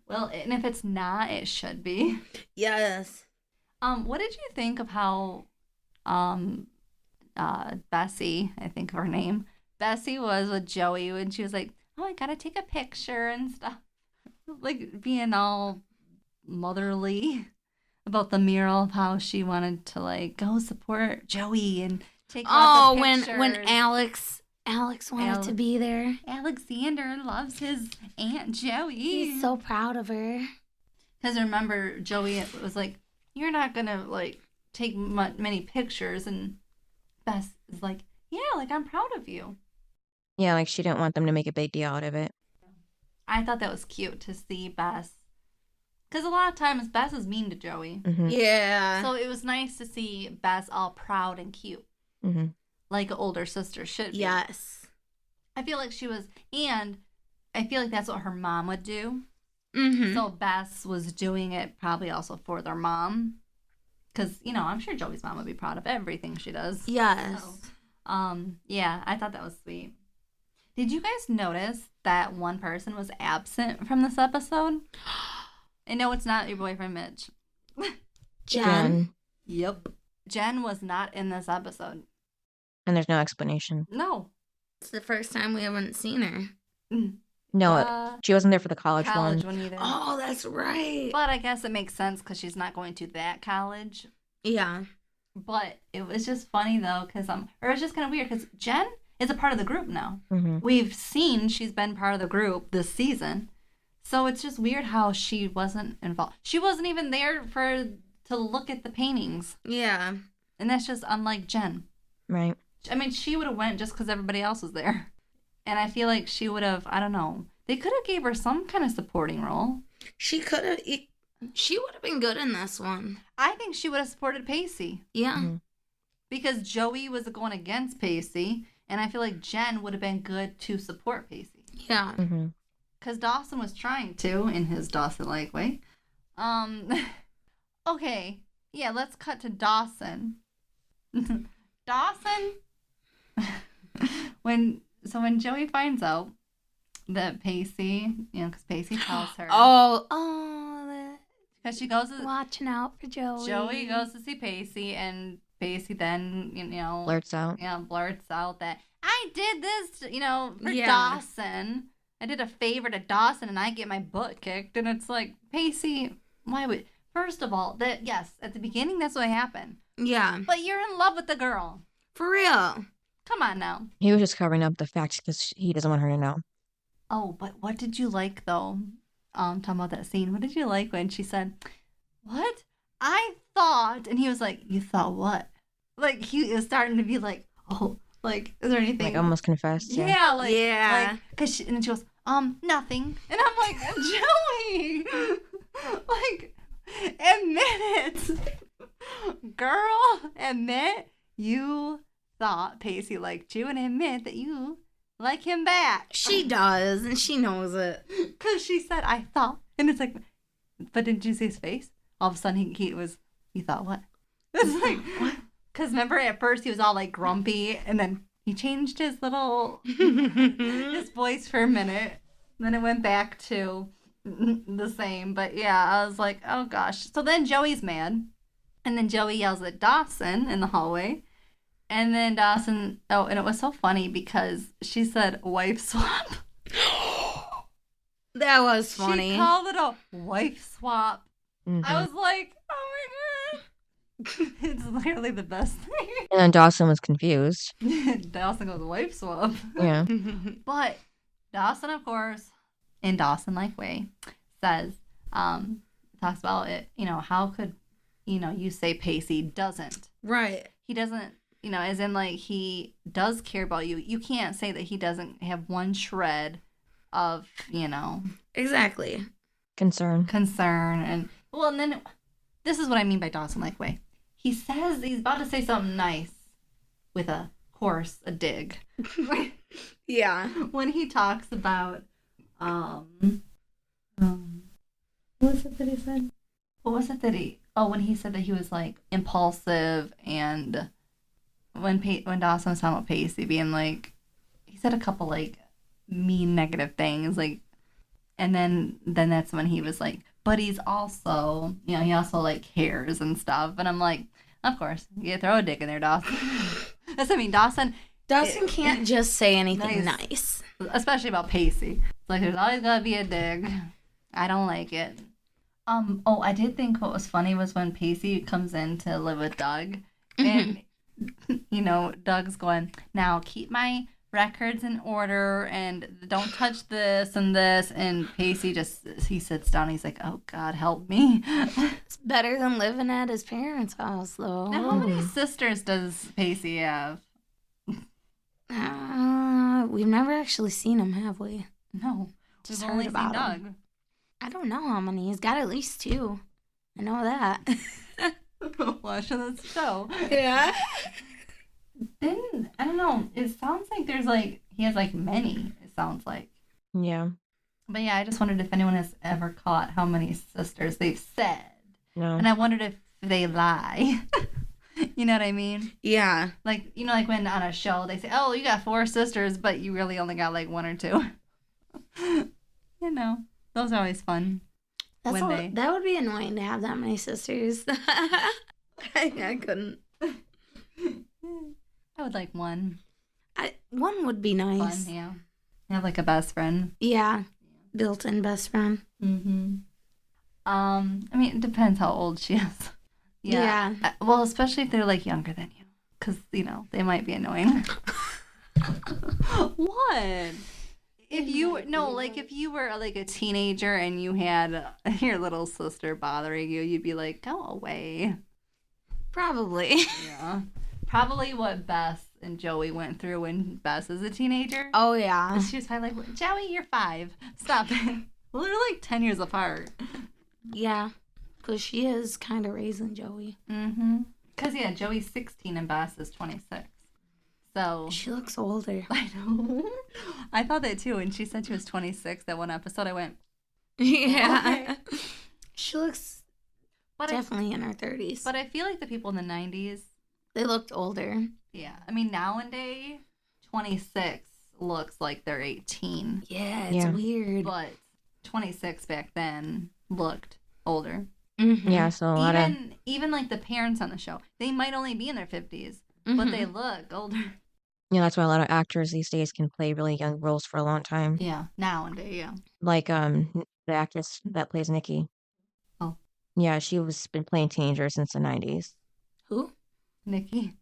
B: Well, and if it's not, it should be.
C: Yes.
B: What did you think of how Bessie, I think of her name, Bessie was with Joey when she was like, oh, I gotta take a picture and stuff. Like being all motherly about the mural of how she wanted to like go support Joey and take lots of pictures.
C: when Alex wanted to be there.
B: Alexander loves his Aunt Joey.
C: He's so proud of her.
B: Because remember, Joey was like, you're not gonna like take many pictures, and Bess is like, yeah, like I'm proud of you.
A: Yeah, like she didn't want them to make a big deal out of it.
B: I thought that was cute to see Bess. Because a lot of times Bess is mean to Joey.
A: Mm-hmm.
C: Yeah.
B: So it was nice to see Bess all proud and cute.
A: Mm-hmm.
B: Like an older sister should be.
C: Yes.
B: I feel like she was, and I feel like that's what her mom would do.
C: Mm-hmm.
B: So Bess was doing it probably also for their mom. Because, I'm sure Joey's mom would be proud of everything she does.
C: Yes.
B: So, yeah, I thought that was sweet. Did you guys notice that one person was absent from this episode? And no, it's not your boyfriend, Mitch.
C: Jen.
B: Yep. Jen was not in this episode.
A: And there's no explanation.
B: No.
C: It's the first time we haven't seen her.
A: No, she wasn't there for the college one.
B: either.
C: Oh, that's right.
B: But I guess it makes sense because she's not going to that college.
C: Yeah.
B: But it was just funny though, because or it's just kind of weird because Jen is a part of the group now.
A: Mm-hmm.
B: We've seen she's been part of the group this season, so it's just weird how she wasn't involved. She wasn't even there to look at the paintings.
C: Yeah.
B: And that's just unlike Jen.
A: Right.
B: I mean, she would have went just because everybody else was there. And I feel like she would have, I don't know, they could have gave her some kind of supporting role.
C: She could have, she would have been good in this one.
B: I think she would have supported Pacey.
C: Yeah.
A: Mm-hmm.
B: Because Joey was going against Pacey, and I feel like Jen would have been good to support Pacey.
C: Yeah.
A: Mm-hmm.
B: Because Dawson was trying to, in his Dawson-like way. Okay, yeah, let's cut to Dawson. Dawson, when Joey finds out that Pacey, because Pacey tells her. Because she goes to
C: watching out for Joey.
B: Joey goes to see Pacey, and Pacey then,
A: Blurts out.
B: Yeah, blurts out that I did this, for
C: Yeah.
B: Dawson. I did a favor to Dawson, and I get my butt kicked. And it's like, Pacey, why would? First of all, yes, at the beginning, that's what happened.
C: Yeah.
B: But you're in love with the girl.
C: For real.
B: Come on now.
A: He was just covering up the facts because he doesn't want her to know.
B: Oh, but what did you like though? Talking about that scene. What did you like when she said, "What? I thought," and he was like, "You thought what?" Like he was starting to be like, "Oh, like is there anything?"
A: Like almost confessed. Yeah.
B: Yeah, like
C: Yeah.
B: Cause and then she goes, nothing," and I'm like, Joey, like, admit it, girl, admit you thought Pacey liked you, and admit that you like him back.
C: She does, and she knows it.
B: Because she said, I thought. And it's like, but didn't you see his face? All of a sudden, he was, you thought what? It's like, what? Because remember, at first, he was all like grumpy, and then he changed his little, his voice for a minute. Then it went back to the same. But yeah, I was like, oh gosh. So then Joey's mad. And then Joey yells at Dawson in the hallway. And then Dawson, and it was so funny because she said wife swap.
C: That was funny.
B: She called it a wife swap.
A: Mm-hmm.
B: I was like, oh my god. It's literally the best thing.
A: And then Dawson was confused.
B: Dawson goes, wife swap.
A: Yeah.
B: But Dawson, of course, in Dawson-like way, says, talks about it, how could, you say Pacey doesn't.
C: Right.
B: He doesn't, as in like he does care about you. You can't say that he doesn't have one shred of,
C: Exactly.
A: Concern.
B: And well, and then this is what I mean by Dawson-like way. He says he's about to say something nice with a dig.
C: Yeah.
B: When he talks about, what was it that he said? What was it that when he said that he was like impulsive and when Dawson was talking about Pacey being like, he said a couple like mean negative things, like, and then that's when he was like, but he's also, he also like cares and stuff, and I'm like, of course, you throw a dick in there, Dawson. That's what I mean, Dawson.
C: Dawson can't just say anything nice.
B: Especially about Pacey. It's like, there's always gotta be a dig. I don't like it. Oh, I did think what was funny was when Pacey comes in to live with Doug, and Doug's going, now keep my records in order and don't touch this and this, and Pacey he sits down and he's like, oh God, help me.
C: It's better than living at his parents' house, though.
B: Now, how many sisters does Pacey have?
C: We've never actually seen him, have we?
B: No,
C: Just
B: we've
C: heard
B: only
C: about
B: seen Doug.
C: him. I don't know how many. He's got at least 2. I know that.
B: Watching this show.
C: Yeah.
B: Then I don't know. It sounds like he has like many. It sounds like.
A: Yeah.
B: But yeah, I just wondered if anyone has ever caught how many sisters they've said.
A: No.
B: And I wondered if they lie. You know what I mean?
C: Yeah.
B: Like, like when on a show they say, oh, you got 4 sisters, but you really only got like 1 or 2. Those are always fun.
C: That would be annoying to have that many sisters. I couldn't.
B: I would like 1.
C: One would be nice.
B: Fun, yeah. Have like a best friend.
C: Yeah. Built-in best friend.
B: Mm-hmm. I mean, it depends how old she is.
C: Yeah.
B: Well, especially if they're like younger than you, because they might be annoying. What? If you were like a teenager and you had your little sister bothering you, you'd be like, go away.
C: Probably.
B: Yeah. Probably what Bess and Joey went through when Bess is a teenager.
C: Oh, yeah.
B: She was probably like, Joey, you're 5. Stop it. Well, they're like 10 years apart.
C: Yeah. Because she is kind of raising Joey.
B: Mm-hmm. Because, yeah, Joey's 16 and Bess is 26. So
C: she looks older.
B: I know. I thought that too. When she said she was 26 that one episode, I went,
C: yeah.
B: Okay.
C: She looks definitely in her 30s.
B: But I feel like the people in the 90s,
C: they looked older.
B: Yeah. I mean, nowadays, 26 looks like they're 18.
C: Yeah, it's weird.
B: But 26 back then looked older.
C: Mm-hmm.
A: Yeah, so a lot of...
B: Even like the parents on the show, they might only be in their 50s, but they look older.
A: Yeah, that's why a lot of actors these days can play really young roles for a long time.
B: Yeah, nowadays, yeah.
A: Like the actress that plays Nikki.
B: Oh.
A: Yeah, been playing teenagers since the 90s.
C: Who?
B: Nikki.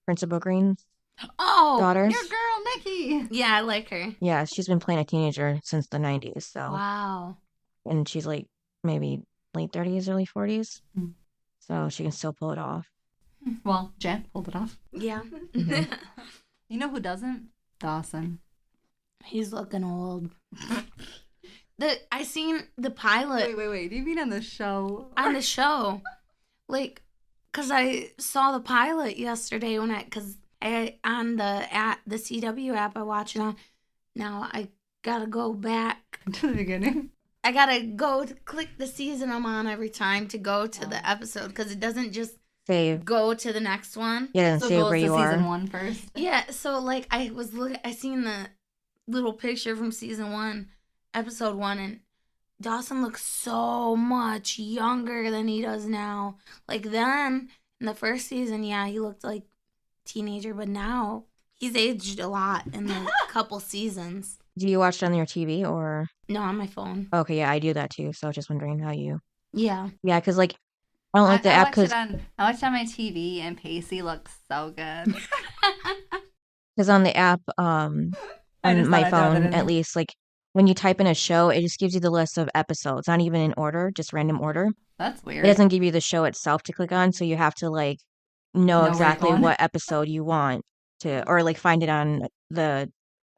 A: Principal Green's
B: Your
A: daughter.
B: girl, Nikki.
C: Yeah, I like her.
A: Yeah, she's been playing a teenager since the 90s. So.
C: Wow.
A: And she's like maybe late 30s, early 40s. Mm. So she can still pull it off.
B: Well, Jack pulled it off.
C: Yeah.
A: Mm-hmm.
B: You know who doesn't? Dawson.
C: He's looking old. I seen the pilot.
B: Wait. Do you mean on the show?
C: On the show. Like, because I saw the pilot yesterday on the CW app I watched it on. Now I gotta go back.
B: To the beginning?
C: I gotta go to click the season I'm on every time to go to the episode because it doesn't just
A: save.
C: Go to the next one.
A: Yeah, and
B: so
A: save where you are.
B: Season 1 first.
C: Yeah, so like I seen the little picture from season 1, episode 1, and Dawson looks so much younger than he does now. Like then in the first season, yeah, he looked like a teenager, but now he's aged a lot in the couple seasons.
A: Do you watch it on your TV or?
C: No, on my phone.
A: Okay, yeah, I do that too. So just wondering how you.
C: Yeah.
A: Yeah, because like I don't like the app because
B: I watched it on my TV and Pacey looks so good.
A: Because on the app, on my phone at least, like when you type in a show, it just gives you the list of episodes, not even in order, just random order.
B: That's weird.
A: It doesn't give you the show itself to click on, so you have to like know exactly what episode you want to, or like find it on the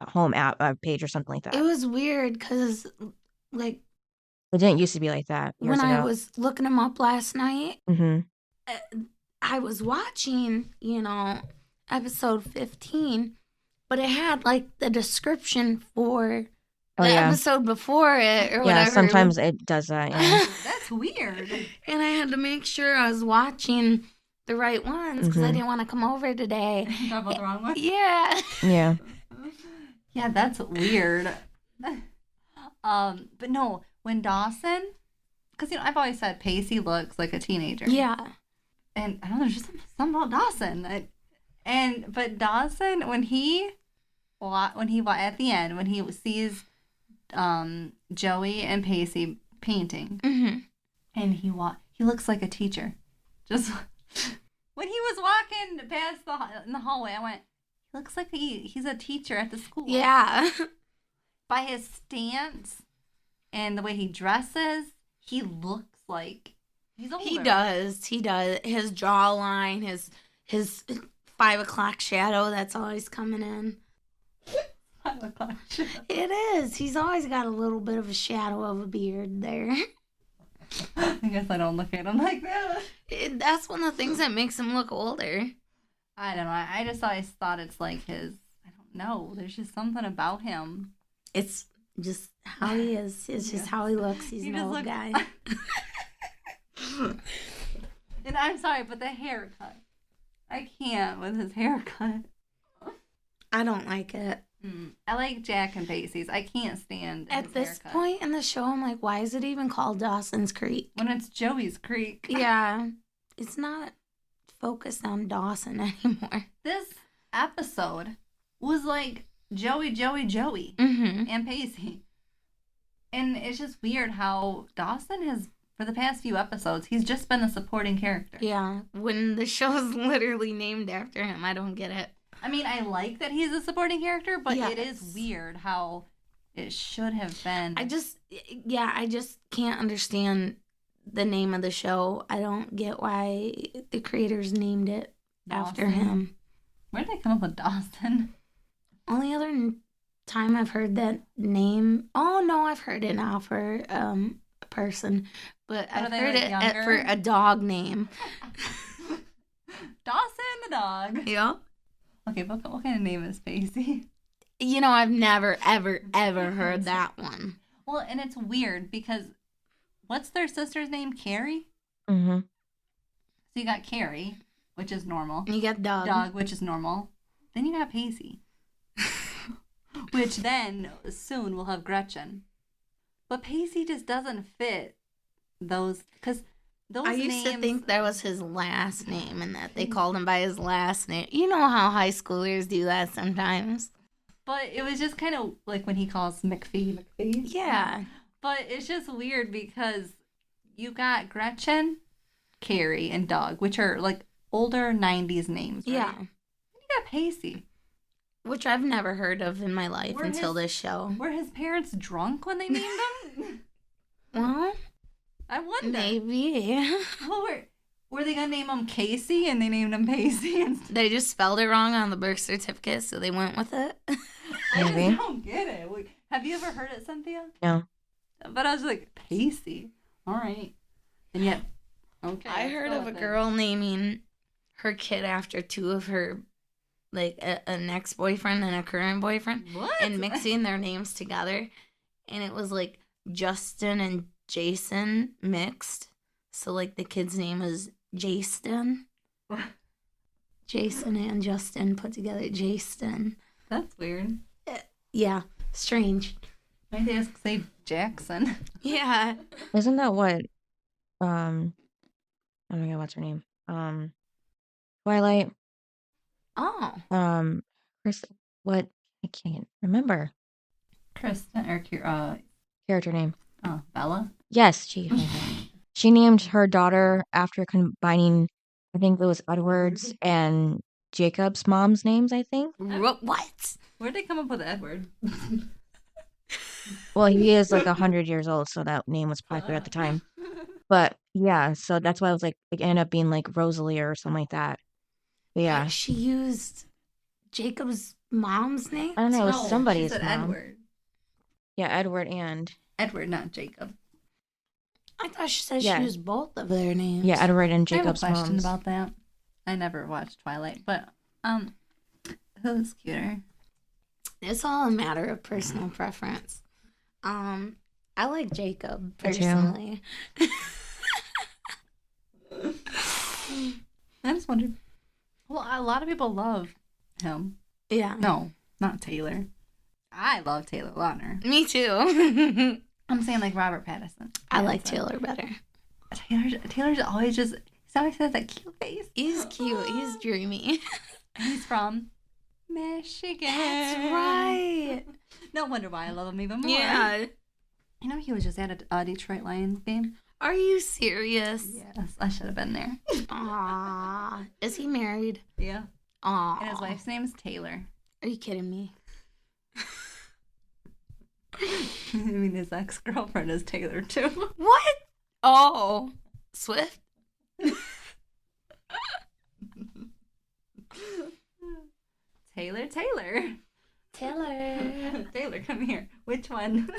A: home app page or something like that.
C: It was weird because like
A: it didn't used to be like that
C: when I was looking them up last night.
A: Mm-hmm.
C: I was watching, episode 15, but it had like the description for the episode before it or whatever.
A: Yeah, sometimes it does that. Yeah.
B: That's weird.
C: And I had to make sure I was watching the right ones because I didn't want to come over today.
B: Talk about the wrong one?
C: Yeah.
A: Yeah.
B: Yeah, that's weird. But no, when Dawson, because I've always said Pacey looks like a teenager.
C: Yeah.
B: And I don't know, there's just something about Dawson. But Dawson, when he at the end when he sees Joey and Pacey painting, and he looks like a teacher. Just when he was walking past in the hallway, I went, he looks like he's a teacher at the school.
C: Yeah.
B: By his stance and the way he dresses, he looks like he's older.
C: He does. His jawline, his 5 o'clock shadow that's always coming in.
B: 5 o'clock shadow.
C: It is. He's always got a little bit of a shadow of a beard there.
B: I guess I don't look at him like that.
C: That's one of the things that makes him look older.
B: I don't know. I just always thought it's like his. I don't know. There's just something about him.
C: It's just how he is. It's just how he looks. He's an old guy.
B: And I'm sorry, but the haircut. I can't with his haircut.
C: I don't like it.
B: I like Jack and Pacey's. I can't stand
C: At
B: his
C: this
B: haircut.
C: point in the show, I'm like, why is it even called Dawson's Creek?
B: When it's Joey's Creek.
C: Yeah. It's not focused on Dawson anymore.
B: This episode was like Joey, and Pacey. And it's just weird how Dawson has, for the past few episodes, he's just been a supporting character.
C: Yeah. When the show is literally named after him, I don't get it.
B: I mean, I like that he's a supporting character, but
C: Yes.
B: it is weird how it should have been.
C: I just can't understand the name of the show. I don't get why the creators named it after
B: Dawson.
C: him.
B: Where did they come up with Dawson?
C: Only other time I've heard that name. Oh no, I've heard it now for a person, but
B: What, are
C: I've
B: they,
C: heard
B: like,
C: it
B: younger?
C: for a dog name.
B: Dawson the dog.
C: Yeah.
B: Okay, what kind of name is Pacey?
C: I've never ever heard that one.
B: Well, and it's weird because what's their sister's name? Carrie?
A: Mm-hmm.
B: So you got Carrie, which is normal.
C: You got
B: Dog, which is normal. Then you got Pacey. Which then soon will have Gretchen. But Pacey just doesn't fit those, because those
C: I used to think that was his last name and that they called him by his last name. You know how high schoolers do that sometimes.
B: But it was just kind of like when he calls McPhee.
C: Yeah.
B: But it's just weird because you got Gretchen, Carrie, and Dog, which are like older 90s names, right?
C: Yeah.
B: And you got Pacey.
C: Which I've never heard of in my life until this show.
B: Were his parents drunk when they named him?
C: Well,
B: I wonder.
C: maybe.
B: Well, were they going to name him Casey and they named him Pacey?
C: They just spelled it wrong on the birth certificate, so they went with it.
B: I
A: Maybe.
B: just don't get it. Have you ever heard it, Cynthia?
A: No.
B: But I was like, Pacey. All right. And yet, okay.
C: I heard of a girl naming her kid after two of her, like, an ex-boyfriend and a current boyfriend.
B: What?
C: And mixing their names together. And it was, like, Justin and Jason mixed. So, like, the kid's name is Jason. Jason and Justin put together, Jason.
B: That's weird.
C: Yeah, strange.
B: Maybe they just say Jackson.
C: Yeah.
A: Isn't that what? Oh my God, what's her name? Twilight.
C: Oh.
A: Chris. What? I can't remember.
B: Kristen or
A: Character name.
B: Bella.
A: Yes, she named her daughter after combining, I think it was Edward's and Jacob's mom's names, I think.
C: What?
B: Where'd they come up with Edward?
A: Well, he is like 100 years old, so that name was popular at the time. But yeah, so that's why I was like, it ended up being like Rosalie or something like that. But yeah,
C: She used Jacob's mom's name?
A: I don't know, it was
B: No,
A: somebody's
B: she said
A: mom.
B: Edward.
A: Yeah, Edward and
B: Edward, not Jacob.
C: I thought she said
A: Yeah.
C: she used both of their names.
A: yeah, Edward and Jacob's
B: I have a question
A: moms.
B: about that. I never watched Twilight, but who's cuter?
C: It's all a matter of personal preference. I like Jacob
A: Me too.
C: personally.
B: I just wondered. Well, a lot of people love him.
C: Yeah.
B: No, not Taylor. I love Taylor Lautner.
C: Me too.
B: I'm saying like Robert Pattinson.
C: I like Taylor better.
B: Taylor's always just, he always has that cute face.
C: He's cute. He's dreamy.
B: He's from Michigan.
C: That's right.
B: No wonder why I love him even more.
C: Yeah.
B: You know, he was just at a Detroit Lions game.
C: Are you serious?
B: Yes, I should have been there.
C: Aww. Is he married?
B: Yeah.
C: Aww.
B: And his wife's name is Taylor.
C: Are you kidding me?
B: I mean, his ex-girlfriend is Taylor, too.
C: What? Oh. Swift?
B: Taylor.
C: Taylor.
B: Taylor, come here. Which one?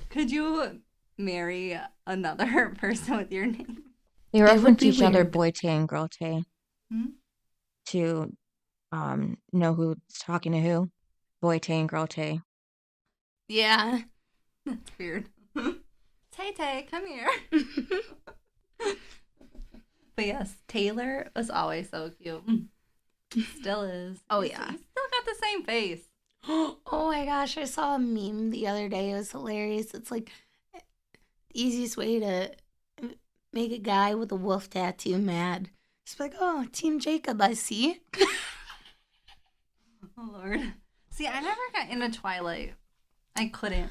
B: Could you marry another person with your name?
A: They
C: would
A: reference
C: be
A: each other,
C: weird.
A: boy Tay and girl Tay,
B: Hmm?
A: to know who's talking to who. Boy Tay and girl Tay.
C: Yeah.
B: That's weird. Tay, come here. But yes, Taylor was always so cute. Still is.
C: Oh,
B: He's
C: yeah.
B: still got the same face.
C: Oh my gosh, I saw a meme the other day. It was hilarious. It's like the easiest way to make a guy with a wolf tattoo mad. Just like, oh, Team Jacob, I see.
B: Oh, Lord. See, I never got into Twilight. I couldn't.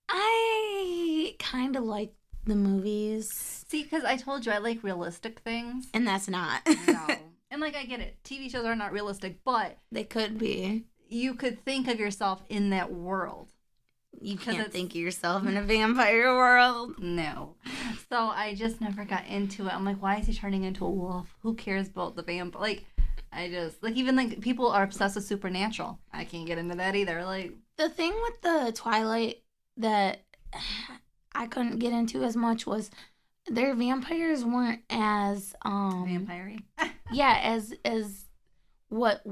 C: I kind of like the movies.
B: See, because I told you I like realistic things.
C: And that's not.
B: No. And, like, I get it. TV shows are not realistic, but
C: They could be.
B: you could think of yourself in that world.
C: You
B: 'Cause
C: can't
B: it's-
C: think of yourself in a vampire world.
B: No. So I just never got into it. I'm like, why is he turning into a wolf? Who cares about the vampire? Like, I just, like, even, like, people are obsessed with Supernatural. I can't get into that either. Like,
C: The thing with the Twilight that I couldn't get into as much was their vampires weren't as
B: vampire-y.
C: yeah, as what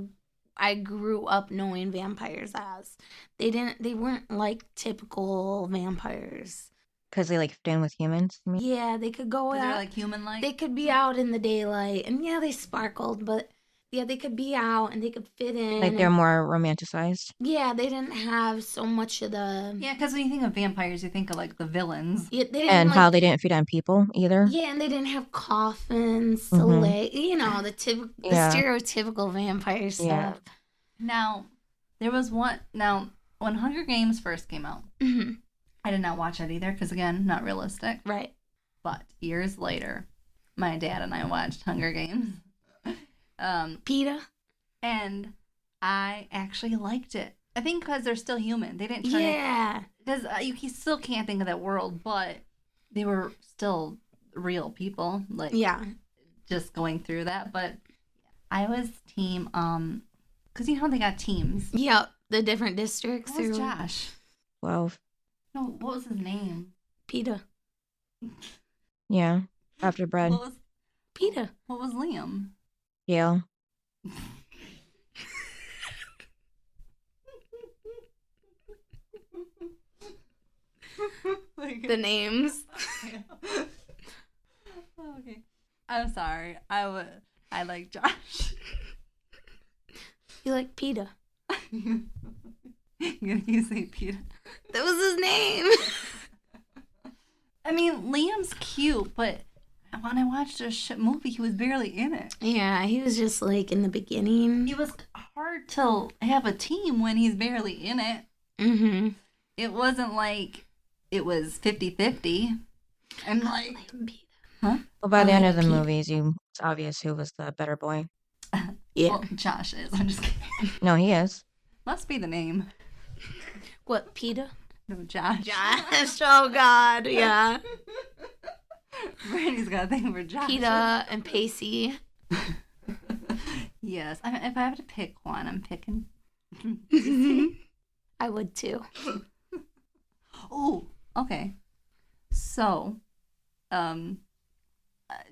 C: I grew up knowing vampires as. They weren't like typical vampires.
A: Because they like fit in with humans. I mean,
C: Yeah, they could go
B: They're,
C: out.
B: like, human-like.
C: They could be out in the daylight, and yeah, they sparkled, but yeah, they could be out and they could fit in.
A: like they're
C: and-
A: more romanticized.
C: yeah, they didn't have so much of the.
B: Yeah, because when you think of vampires, you think of, like, the villains.
C: Yeah, they didn't
A: And
C: like,
A: how they didn't feed on people either.
C: yeah, and they didn't have coffins,
A: Mhm.
C: you know, the
A: Yeah.
C: stereotypical vampire stuff.
A: Yeah.
B: Now, there was one. Now, when Hunger Games first came out,
C: Mhm.
B: I did not watch it either because, again, not realistic.
C: Right.
B: But years later, my dad and I watched Hunger Games.
C: PETA.
B: And I actually liked it. I think because they're still human. They didn't turn it.
C: Yeah.
B: Because you still can't think of that world, but they were still real people. Like,
C: Yeah.
B: just going through that. But I was team, because you know they got teams.
C: Yep. The different districts.
B: What was
C: or-
B: Josh?
A: 12.
B: No, what was his name?
C: PETA.
A: Yeah. After bread.
C: PETA.
B: What was Liam?
A: Gail.
C: The names.
B: Okay. I'm sorry. I like Josh.
C: You like PETA.
B: You say Peter.
C: That was his name.
B: I mean, Liam's cute, but when I watched this movie, he was barely in it.
C: Yeah, he was just like in the beginning.
B: It was hard to have a team when he's barely in it.
C: Mm-hmm.
B: It wasn't like it was 50-50. And like, huh?
A: Well, by the
C: I
A: end
C: like
A: of the
C: Pete.
A: movies, it's obvious who was the better boy.
C: Yeah.
B: Well, Josh is. I'm just kidding.
A: No, he is.
B: Must be the name.
C: What, PETA?
B: No, Josh.
C: Josh. Oh, God. Yeah.
B: Brandy's got a thing for Josh.
C: PETA and Pacey.
B: Yes. If I have to pick one, I'm picking.
C: I would too.
B: Oh, okay. So,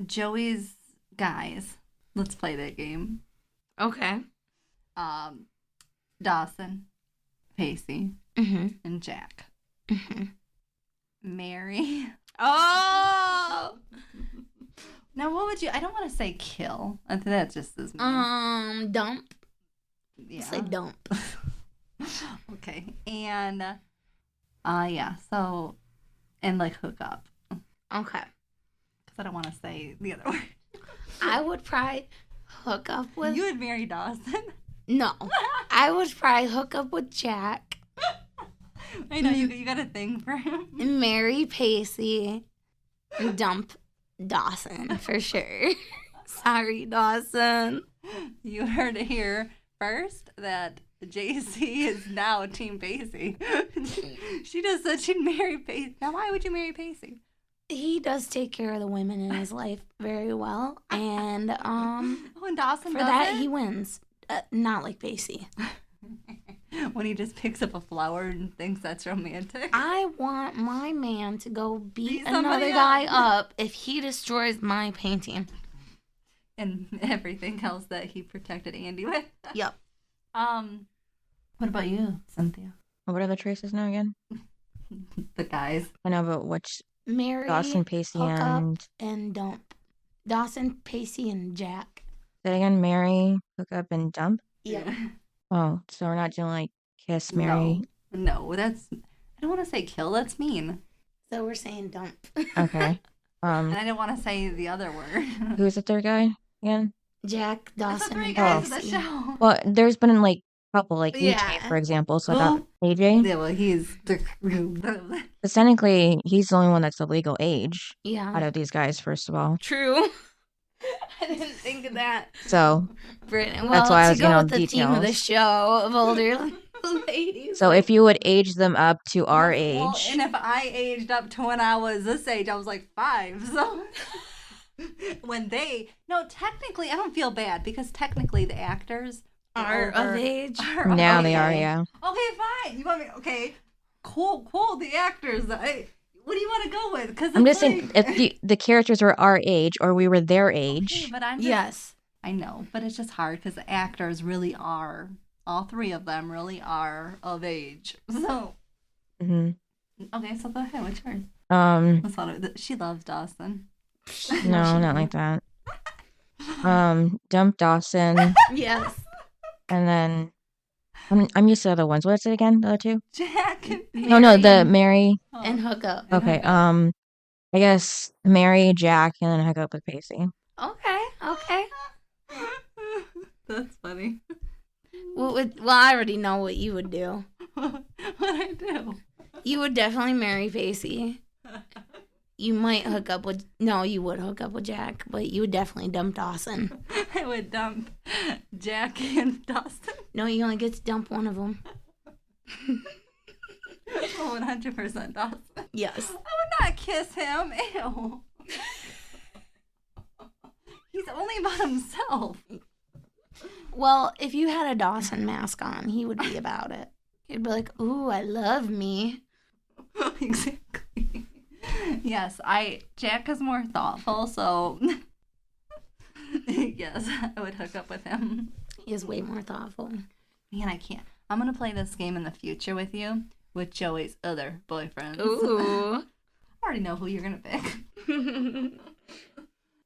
B: Joey's guys. Let's play that game.
C: Okay.
B: Dawson, Pacey,
C: Mm-hmm.
B: and Jack.
C: Mm-hmm.
B: Mary.
C: Oh!
B: Now, what would you? I don't want to say kill. I think that just is mean.
C: Dump.
B: Yeah.
C: Say dump.
B: Okay. And yeah. So, and like hook up.
C: Okay.
B: Because I don't want to say the other word.
C: I would probably hook up with.
B: You would marry Dawson.
C: No. I would probably hook up with Jack.
B: I know you got a thing for him.
C: And marry Pacey. And dump Dawson for sure. Sorry, Dawson.
B: You heard it here first that JC is now Team Pacey. She just said she'd marry Pacey. Now, why would you marry Pacey?
C: He does take care of the women in his life very well, and
B: When Dawson
C: for
B: does
C: that
B: it?
C: he wins. Not like Pacey.
B: When he just picks up a flower and thinks that's romantic.
C: I want my man to go beat
B: somebody
C: another guy
B: else.
C: up if he destroys my painting.
B: And everything else that he protected Andie with.
C: Yep.
B: What about you, Cynthia?
A: What are the choices now again?
B: The guys.
A: I know, but which
C: Marry,
A: Dawson, Pacey,
C: hook up,
A: and
C: and dump. Dawson, Pacey, and Jack.
A: say again, marry, hook up, and dump.
C: Yeah.
A: Oh, so we're not doing like kiss, marry.
B: No, that's. I don't want to say kill. That's mean.
C: So we're saying dump.
A: Okay.
B: And I didn't want to say the other word.
A: Who's the third guy again?
C: Jack,
B: That's the
C: Dawson,
B: three
C: and
B: guys of the
C: Pacey.
B: show.
A: Well, there's been like a couple, like
C: Yeah.
A: EJ, for example. So I got
B: Who?
A: AJ.
B: Yeah, well, he's.
A: But technically, he's the only one that's the legal age out
C: Yeah.
A: of these guys, first of all.
C: True. I didn't think of that.
A: So,
C: Brittany. Well,
A: That's why I
C: to
A: was
C: go
A: getting all
C: with the theme of the
A: details.
C: show of older ladies.
A: so if you would age them up to our
B: Well,
A: age,
B: and if I aged up to when I was this age, I was like 5. So when they technically I don't feel bad because technically the actors
C: are of age.
A: now they
B: okay.
A: are, yeah.
B: Okay, fine. You want me? Okay, cool. The actors. What do you want to go with? Because
A: I'm just saying, if the characters were our age or we were their
B: Okay,
A: age,
B: but I'm just,
C: Yes.
B: I know, but it's just hard because the actors really are. All 3 of them really are of age. So
A: mhm.
B: okay, so go ahead. What's yours? That's not, she loves Dawson.
A: No, not like that. Dump Dawson,
C: Yes.
A: and then I'm used to the other ones. What's it again? The other two?
B: Jack.
A: No, the Mary.
C: And hook up.
A: Okay, I guess Mary, Jack, and then hook up with Pacey.
C: Okay.
B: That's funny.
C: Well, I already know what you would do.
B: What I do?
C: You would definitely marry Pacey. You might hook up with... No, you would hook up with Jack, but you would definitely dump Dawson.
B: I would dump Jack and Dawson.
C: No, you only get to dump one of them.
B: 100% Dawson.
C: Yes.
B: I would not kiss him. Ew. He's only about himself.
C: Well, if you had a Dawson mask on, he would be about it. He'd be like, ooh, I love me.
B: Exactly. Yes, Jack is more thoughtful, so yes, I would hook up with him.
C: He is way more thoughtful.
B: Man, I can't. I'm gonna play this game in the future with you with Joey's other boyfriends.
C: Ooh.
B: I already know who you're gonna pick.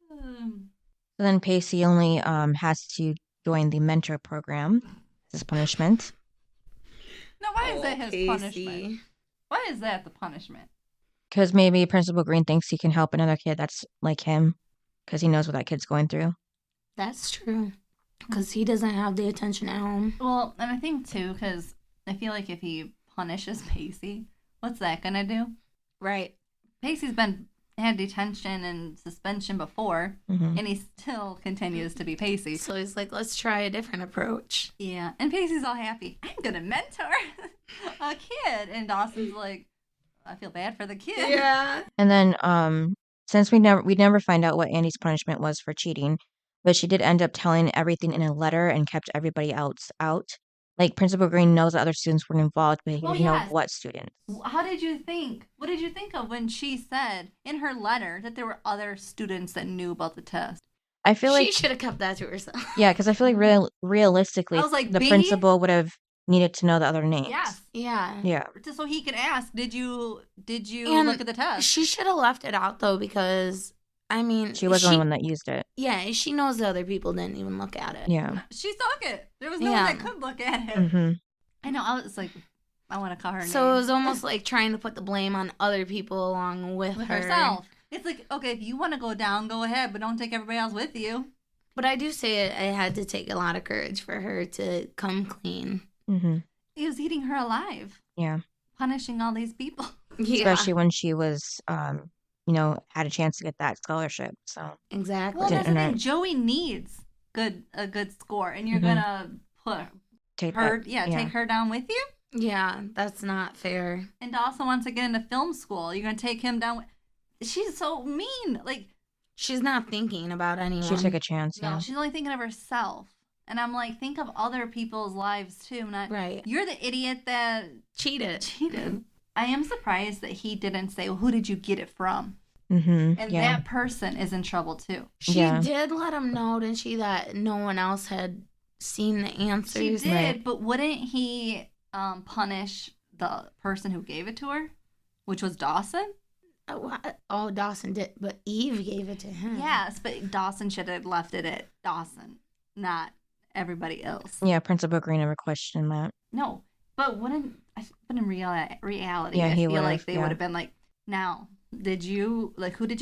A: So then Pacey only has to join the mentor program as punishment.
B: Now, why is that his
C: Pacey.
B: punishment? Why is that the punishment?
A: Because maybe Principal Green thinks he can help another kid that's like him because he knows what that kid's going through.
C: That's true. Because he doesn't have the attention at home.
B: Well, and I think too, because I feel like if he punishes Pacey, what's that gonna do?
C: Right.
B: Pacey's had detention and suspension before,
A: Mhm.
B: and he still continues to be Pacey.
C: So he's like, let's try a different approach.
B: Yeah, and Pacey's all happy. I'm gonna mentor a kid, and Dawson's like, I feel bad for the kid.
C: Yeah.
A: And then since we never find out what Andie's punishment was for cheating, but she did end up telling everything in a letter and kept everybody else out. Like Principal Green knows that other students were involved, but he
B: Oh,
A: didn't know
B: yes.
A: what students.
B: How did you think? What did you think of when she said in her letter that there were other students that knew about the test?
A: I feel
C: She
A: like
C: should have kept that to herself.
A: yeah, because I feel like realistically,
B: I was like,
A: the
B: B?
A: principal would have needed to know the other names.
B: Yes.
C: Yeah.
A: Yeah.
B: Just so he could ask, did you
C: And
B: look at the test?
C: She should have left it out though because I mean,
A: She was the only one that used it.
C: Yeah, she knows the other people didn't even look at it.
A: Yeah.
B: She took it. There was no one that could look at it.
A: Mm-hmm.
B: I know. I was like, I want to call her name.
C: So it was almost like trying to put the blame on other people along with her.
B: herself. It's like, okay, if you want to go down, go ahead, but don't take everybody else with you.
C: But I do say it had to take a lot of courage for her to come clean.
A: Mm-hmm.
B: He was eating her alive.
A: Yeah.
B: Punishing all these people.
C: Yeah.
A: Especially when she was, had a chance to get that scholarship. So
C: Exactly.
B: Well, that's the
A: Didn't-
B: thing. Joey needs a good score, and you're
A: Mhm.
B: gonna put
A: take
B: her,
A: that.
B: take her down with you.
C: Yeah, that's not fair.
B: And Dawson wants to get into film school. You're gonna take him down. She's so mean. Like,
C: She's not thinking about anyone.
A: She took a chance.
B: no,
A: Yeah.
B: she's only thinking of herself. And I'm like, think of other people's lives too. Not
C: Right.
B: You're the idiot that
C: Cheated.
B: cheated. I am surprised that he didn't say, well, who did you get it from?
A: Mm-hmm.
B: And
A: Yeah.
B: that person is in trouble too.
C: She
A: Yeah.
C: did let him know, didn't she, that no one else had seen the answers.
B: She did,
A: Right.
B: but wouldn't he punish the person who gave it to her, which was Dawson?
C: Oh, Dawson did, but Eve gave it to him.
B: Yes, but Dawson should have left it at Dawson, not everybody else.
A: Yeah. Principal Green never questioned that.
B: No, but in reality,
A: Yeah,
B: I
A: he
B: feel like
A: would've,
B: they
A: yeah.
B: would have been like, now, who did you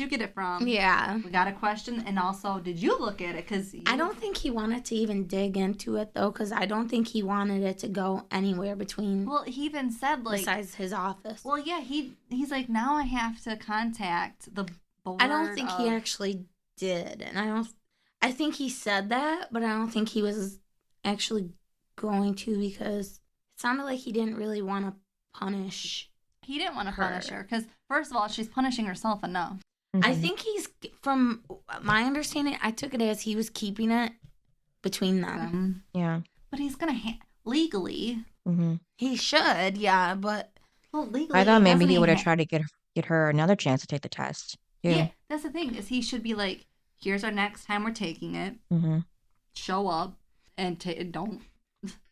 B: get it from?
C: Yeah.
B: We got a question, and also, did you look at it? Because
C: I don't think he wanted to even dig into it, though, because I don't think he wanted it to go anywhere between
B: Well, he even said, like,
C: besides his office.
B: well, yeah, he's like, now I have to contact the board.
C: I don't think he actually did, and I think he said that, but I don't think he was actually going to, because it sounded like he didn't really want to punish.
B: He didn't want to
C: her.
B: punish her because, first of all, she's punishing herself enough.
C: I
A: Mhm.
C: think from my understanding, I took it as he was keeping it between them.
A: Yeah.
B: But he's gonna legally.
A: Mm-hmm.
C: He should, yeah, but
B: Well, legally,
A: I thought maybe
B: doesn't
A: he would have
B: ha-
A: tried to get her another chance to take the test. Too.
B: Yeah, that's the thing is he should be like, here's our next time we're taking it.
A: Mm-hmm.
B: Show up and don't.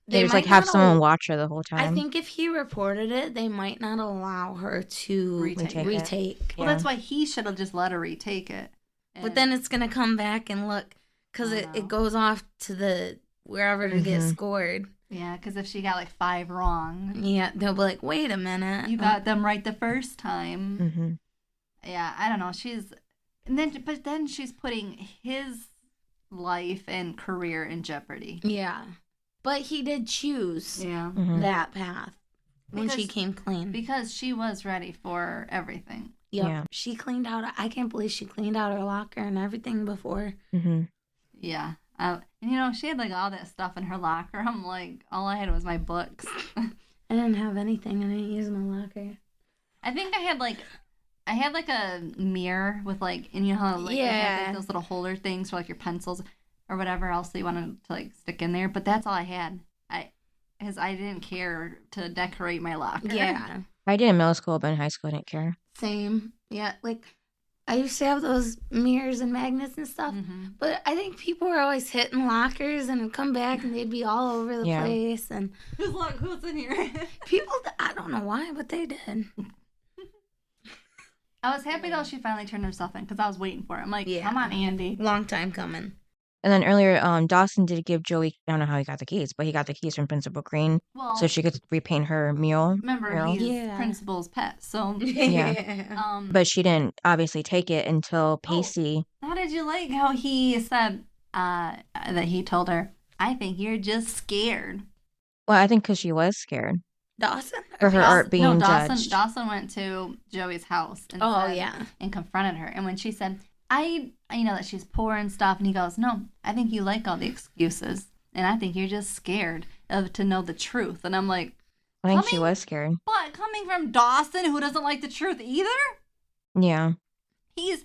A: They just
C: might
A: have
C: not
A: someone
C: al-
A: watch her the whole time.
C: I think if he reported it, they might not allow her to
B: Retake
A: it.
C: retake.
B: Well, that's why he should have just let her retake it.
C: But then it's gonna come back and look, because
B: I
C: it
B: know.
C: goes off to the wherever to get
A: Mhm.
C: scored.
B: yeah, because if she got like 5 wrong,
C: Yeah, they'll be like, wait a minute.
B: you got them right the first time.
A: Mm-hmm.
B: Yeah, I don't know. But then she's putting his life and career in jeopardy.
C: Yeah. But he did choose
B: Yeah.
A: Mm-hmm.
C: that path when she
B: Because-
C: came clean.
B: Because she was ready for everything.
C: Yep.
A: Yeah.
C: She cleaned out, I can't believe she cleaned out her locker and everything before.
A: Mm-hmm.
B: Yeah. And she had like all that stuff in her locker. I'm like, all I had was my books.
C: I didn't have anything. I didn't use my locker.
B: I think I had like a mirror with like, and you know how like, it has, like,
C: Yeah.
B: those little holder things for like your pencils or whatever else that you wanted to like stick in there. But that's all I had. Because I didn't care to decorate my locker.
C: Yeah.
A: I did in middle school, but in high school I didn't care.
C: Same. Yeah. Like, I used to have those mirrors and magnets and stuff.
B: Mm-hmm.
C: But I think people were always hitting lockers and would come back and they'd be all over the
A: Yeah.
C: place. And
B: Who's in here?
C: people, I don't know why, but they did.
B: I was happy though she finally turned herself in because I was waiting for it. I'm like,
C: Yeah.
B: come on, Andie.
C: Long time coming.
A: And then earlier, Dawson did give Joey, I don't know how he got the keys, but he got the keys from Principal Green
B: Well,
A: so she could repaint her mural.
B: remember
A: mural.
B: he's
C: Yeah.
B: principal's pet. So,
A: Yeah. But she didn't obviously take it until Pacey.
B: how did you like how he said that he told her, "I think you're just scared."
A: Well, I think because she was scared
C: Dawson?
A: for her art being
B: no,
A: judged.
B: Dawson went to Joey's house and
C: Oh,
B: said-
C: yeah.
B: and confronted her. And when she said, I know that she's poor and stuff, and he goes, "No, I think you like all the excuses, and I think you're just scared to know the truth." And I'm like,
A: I think she
B: coming-
A: was scared.
B: "But coming from Dawson, who doesn't like the truth either,
A: Yeah.
B: he's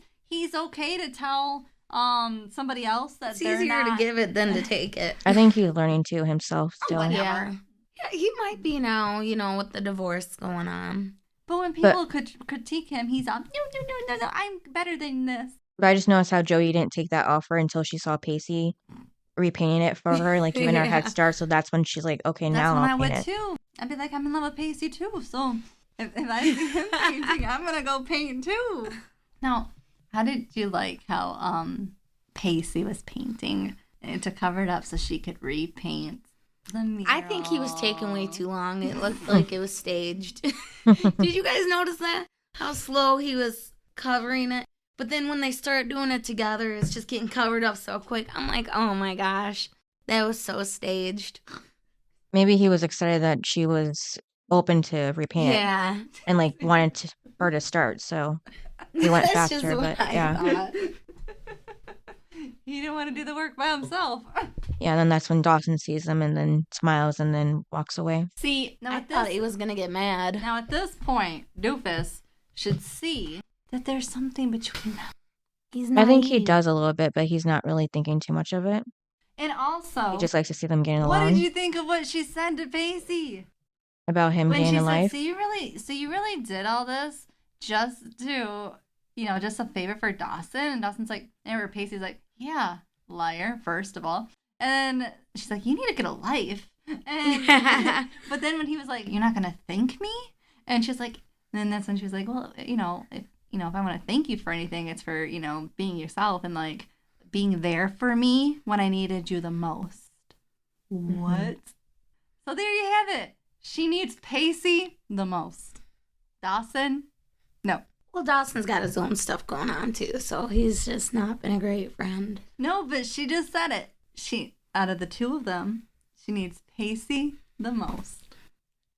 B: okay to tell somebody else that
C: It's
B: they're
C: easier
B: not."
C: to give it than to take it.
A: I think he's learning to himself still.
B: whatever.
C: Yeah. Yeah, he might be now, with the divorce going on.
B: But when people could critique him, he's on, no, I'm better than this.
A: But I just noticed how Joey didn't take that offer until she saw Pacey repainting it for her, like giving her a head
C: Yeah.
A: start. So that's when she's like, okay,
B: That's
A: now
B: when I
A: I'll
B: would
A: paint it.
B: too. I'd be like, I'm in love with Pacey too. So if I see him painting, I'm gonna go paint too. Now, How did you like how Pacey was painting to cover it up so she could repaint the mural?
C: I think he was taking way too long. It looked like it was staged. Did you guys notice that? How slow he was covering it? But then when they start doing it together, it's just getting covered up so quick. I'm like, oh my gosh, that was so staged.
A: Maybe he was excited that she was open to repaint it
C: Yeah.
A: and like wanted her to start, so he went
C: That's just
A: faster.
C: what
A: But
C: I
A: yeah,
C: thought.
B: He didn't want to do the work by himself.
A: yeah. And then that's when Dawson sees him and then smiles and then walks away.
B: See,
C: I thought he was gonna get mad.
B: Now at this point, Doofus should see that there's something between them.
C: He's
A: I think he
C: naive.
A: does a little bit, but he's not really thinking too much of it.
B: And also,
A: He just likes to see them getting
B: what
A: along.
B: did you think of what she said to Pacey?
A: About him
B: When
A: getting
B: she
A: a
B: said,
A: life.
B: so you really did all this just to, just a favor for Dawson? And Dawson's like, and Pacey's like, yeah, liar, first of all. And then she's like, you need to get a life. And but then when he was like, you're not gonna thank me? And she's like, then that's when she was like, well, if I want to thank you for anything, it's for, being yourself and like being there for me when I needed you the most. What? So there you have it. She needs Pacey the most. Dawson, no.
C: Well, Dawson's got his own stuff going on too, so he's just not been a great friend.
B: No, but she just said it. Out of the two of them, she needs Pacey the most.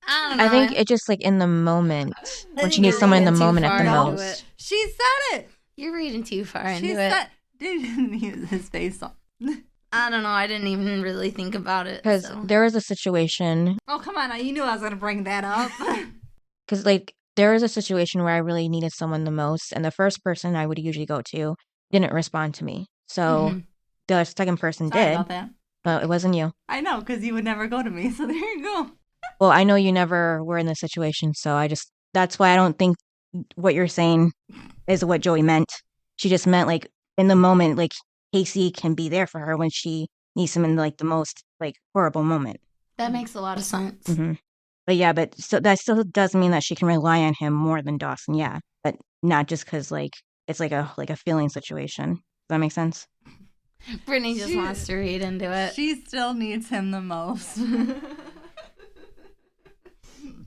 C: I don't know.
A: I think it's just like in the moment when she
C: think
A: needs
C: you're
A: someone in the
C: reading too
A: moment at the
C: far into
A: most.
C: it.
B: She said it.
C: You're reading too far into
B: She
C: it.
B: said didn't use his face on.
C: I don't know. I didn't even really think about it.
A: Because
C: So.
A: there was a situation,
B: Oh, come on. You knew I was going to bring that up.
A: because like there was a situation where I really needed someone the most, and the first person I would usually go to didn't respond to me. So the second person
B: Sorry
A: did,
B: about that.
A: but it wasn't you.
B: I know, because you would never go to me. So there you go.
A: Well, I know you never were in this situation, so that's why I don't think what you're saying is what Joey meant. She just meant like in the moment, like Casey can be there for her when she needs him in like the most like horrible moment.
C: That makes a lot of sense.
A: But yeah, but so that still does mean that she can rely on him more than Dawson. Yeah, but not just because like it's like a feeling situation. Does that make sense?
C: Brittany just wants to read into it.
B: She still needs him the most.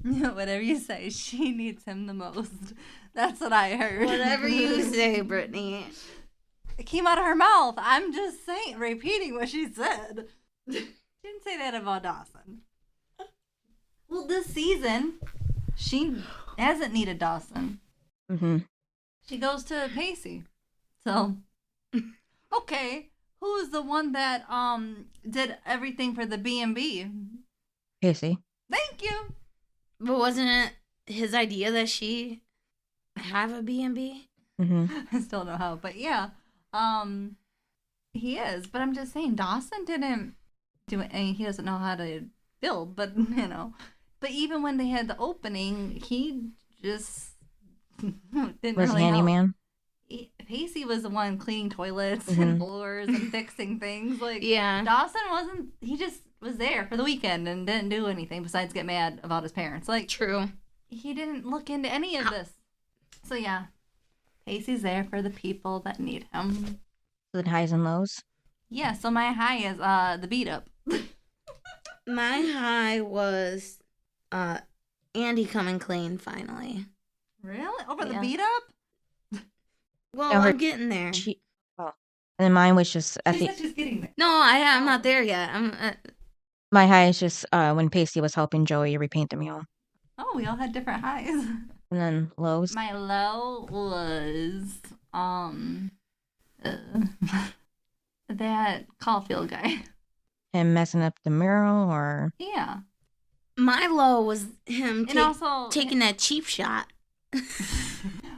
B: Whatever you say, she needs him the most. That's what I heard.
C: Whatever you say, Brittany.
B: It came out of her mouth. I'm just saying, repeating what she said. She didn't say that about Dawson. Well, this season, she hasn't needed Dawson. She goes to Pacey. So, okay, who's the one that did everything for the B&B?
A: Pacey.
B: Thank you.
C: But wasn't it his idea that she have a B&B?
B: I still don't know how, but yeah, he is. But I'm just saying, Dawson didn't do it. I mean, he doesn't know how to build, but But even when they had the opening, he just didn't
A: Was
B: really help.
A: handyman.
B: Pacey was the one cleaning toilets and floors and fixing things. Like,
C: Yeah.
B: Dawson wasn't. He just was there for the weekend and didn't do anything besides get mad about his parents. Like,
C: True.
B: he didn't look into any of this. So yeah, Pacey's there for the people that need him.
A: The highs and lows.
B: Yeah. So my high is the beat up.
C: My high was Andie coming clean finally.
B: Really? Over the
C: Yeah.
B: beat up?
C: Well,
A: No, her-
C: I'm getting there.
A: And then mine was just at
B: She
A: the
B: said she's getting there.
C: No, I'm not there yet.
A: my high is just when Pacey was helping Joey repaint the mural.
B: Oh, we all had different highs.
A: And then lows.
B: My low was that Caulfield guy.
A: Him messing up the mural or
B: Yeah.
C: My low was him
B: And also
C: taking that cheap shot.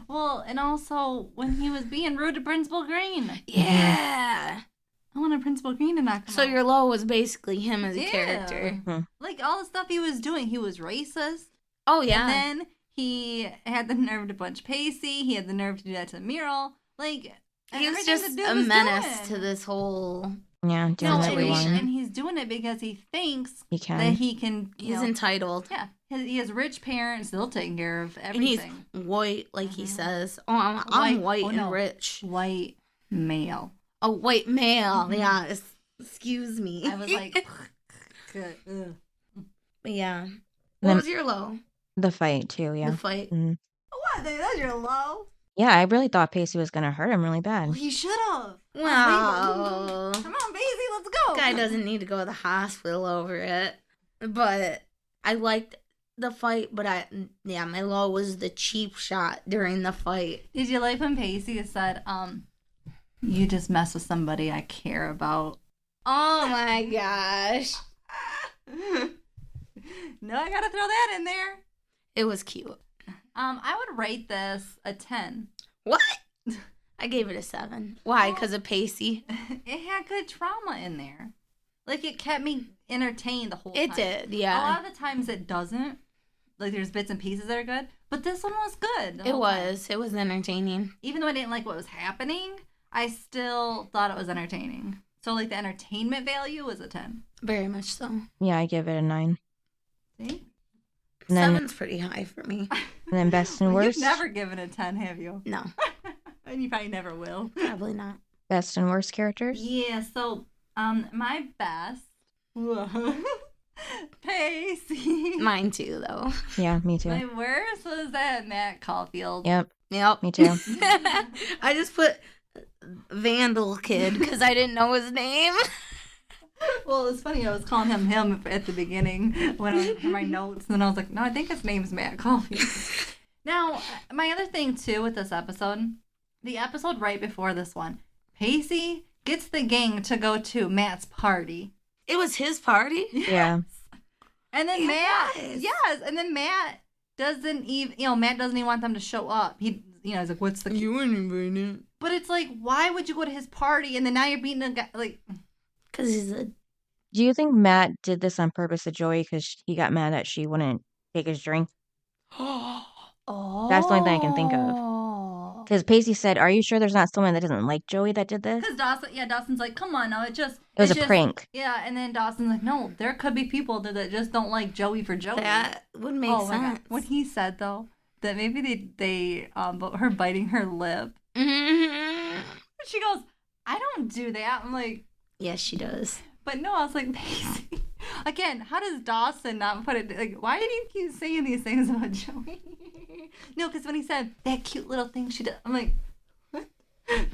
B: well, and also when he was being rude to Principal Green.
C: Yeah.
B: I wanted Principal Green to knock him
C: So
B: out.
C: your low was basically him as a
B: Yeah.
C: character.
B: Like all the stuff he was doing, he was racist.
C: Oh yeah.
B: And then he had the nerve to punch Pacey. He had the nerve to do that to the mural. Like
C: he was
B: everything
C: just
B: the dude
C: a
B: was
C: menace
B: doing.
C: to this whole.
A: yeah, doing
B: No,
A: what
B: and,
A: we
C: situation.
B: and
A: want.
B: he's doing it because he thinks
A: He can.
B: that he can.
C: He's entitled.
B: Yeah, He has rich parents, still taking care of
C: And he's
B: everything.
C: white, like he says. Oh, I'm
B: White.
C: white
B: Oh,
C: and
B: no.
C: rich.
B: White male.
C: A white male. Yeah. Excuse me.
B: I was like, good.
C: But yeah.
A: Then-
C: What was your low?
A: The fight, too, yeah.
C: The fight.
A: Mhm.
B: What? That's your low?
A: Yeah, I really thought Pacey was going to hurt him really bad.
B: Well, he should have.
C: Well,
B: Come on, Pacey, let's go.
C: guy doesn't need to go to the hospital over it. But I liked the fight, but my low was the cheap shot during the fight.
B: Did you like when Pacey said, you just mess with somebody I care about?
C: Oh my gosh.
B: No, I gotta throw that in there.
C: It was cute.
B: I would rate this a 10.
C: What? I gave it a 7. Why? Because of Pacey?
B: It had good drama in there. Like, it kept me entertained the whole time.
C: It did,
B: A
C: yeah.
B: lot of the times it doesn't. Like, there's bits and pieces that are good. But this one was good. the
C: It
B: whole time.
C: was. It was entertaining.
B: Even though I didn't like what was happening, I still thought it was entertaining. So, like, the entertainment value was a 10.
C: Very much so.
A: Yeah, I give it a 9.
B: See?
A: And then,
C: 7's pretty high for me.
A: and then best and
B: Well,
A: worst.
B: You've never given a 10, have you?
C: No,
B: And you probably never will.
C: probably not.
A: Best and worst characters.
B: Yeah, so, my best. Pacey.
C: Mine too, though.
A: Yeah, me too.
B: My worst was that Matt Caulfield.
A: Yep,
C: Yep.
A: me too.
C: I just put Vandal Kid because I didn't know his name.
B: Well, it's funny. I was calling him at the beginning when I was in my notes, and then I was like, no, I think his name's Matt Caulfield. Now, my other thing too with this episode, the episode right before this one, Pacey gets the gang to go to Matt's party.
C: It was his party?
A: Yeah.
B: And then
C: It
B: Matt,
C: was.
B: yes, and then Matt doesn't even, Matt doesn't even want them to show up. He's like, what's the?
C: You weren't invited.
B: But it's like, why would you go to his party and then now you're beating a guy? Like,
C: Because he's a...
A: Do you think Matt did this on purpose to Joey because he got mad that she wouldn't take his drink?
C: Oh.
A: That's the only thing I can think of. Because Pacey said, "Are you sure there's not someone that doesn't like Joey that did this?"
B: because Dawson's like, come on, no,
A: It was a prank.
B: Yeah, and then Dawson's like, no, there could be people that just don't like Joey for Joey.
C: That would make
B: my God.
C: sense.
B: What he said though, that maybe they her biting her lip.
C: Mm-hmm.
B: She goes, I don't do that. I'm like,
C: Yes, she does.
B: but no, I was like, Pacey. Again, how does Dawson not put it, like, why did he keep saying these things about Joey? No, because when he said, that cute little thing she did, I'm like, what?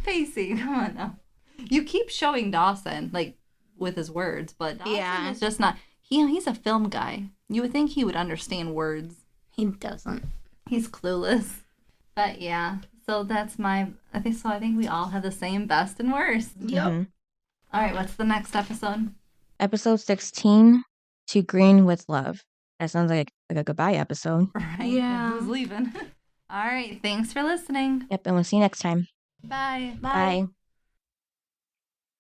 B: Pacey, come on now. You keep showing Dawson, like, with his words, but Dawson
C: Yeah.
B: is just not, he's a film guy. You would think he would understand words.
C: He doesn't.
B: He's clueless. But yeah, so that's I think we all have the same best and worst.
C: Yep.
A: Mhm.
B: All right, what's the next episode?
A: Episode 16, To Green with Love. That sounds like a goodbye episode.
B: Right?
C: Yeah.
B: Who's leaving? All right, thanks for listening.
A: Yep, and we'll see you next time.
B: Bye.
A: Bye.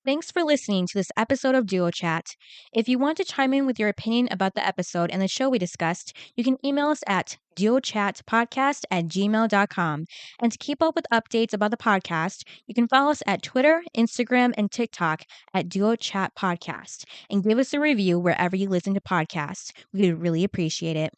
A: Thanks for listening to this episode of Duo Chat. If you want to chime in with your opinion about the episode and the show we discussed, you can email us at duochatpodcast@gmail.com. And to keep up with updates about the podcast, you can follow us at Twitter, Instagram, and TikTok at Duo Chat Podcast. And give us a review wherever you listen to podcasts. We would really appreciate it.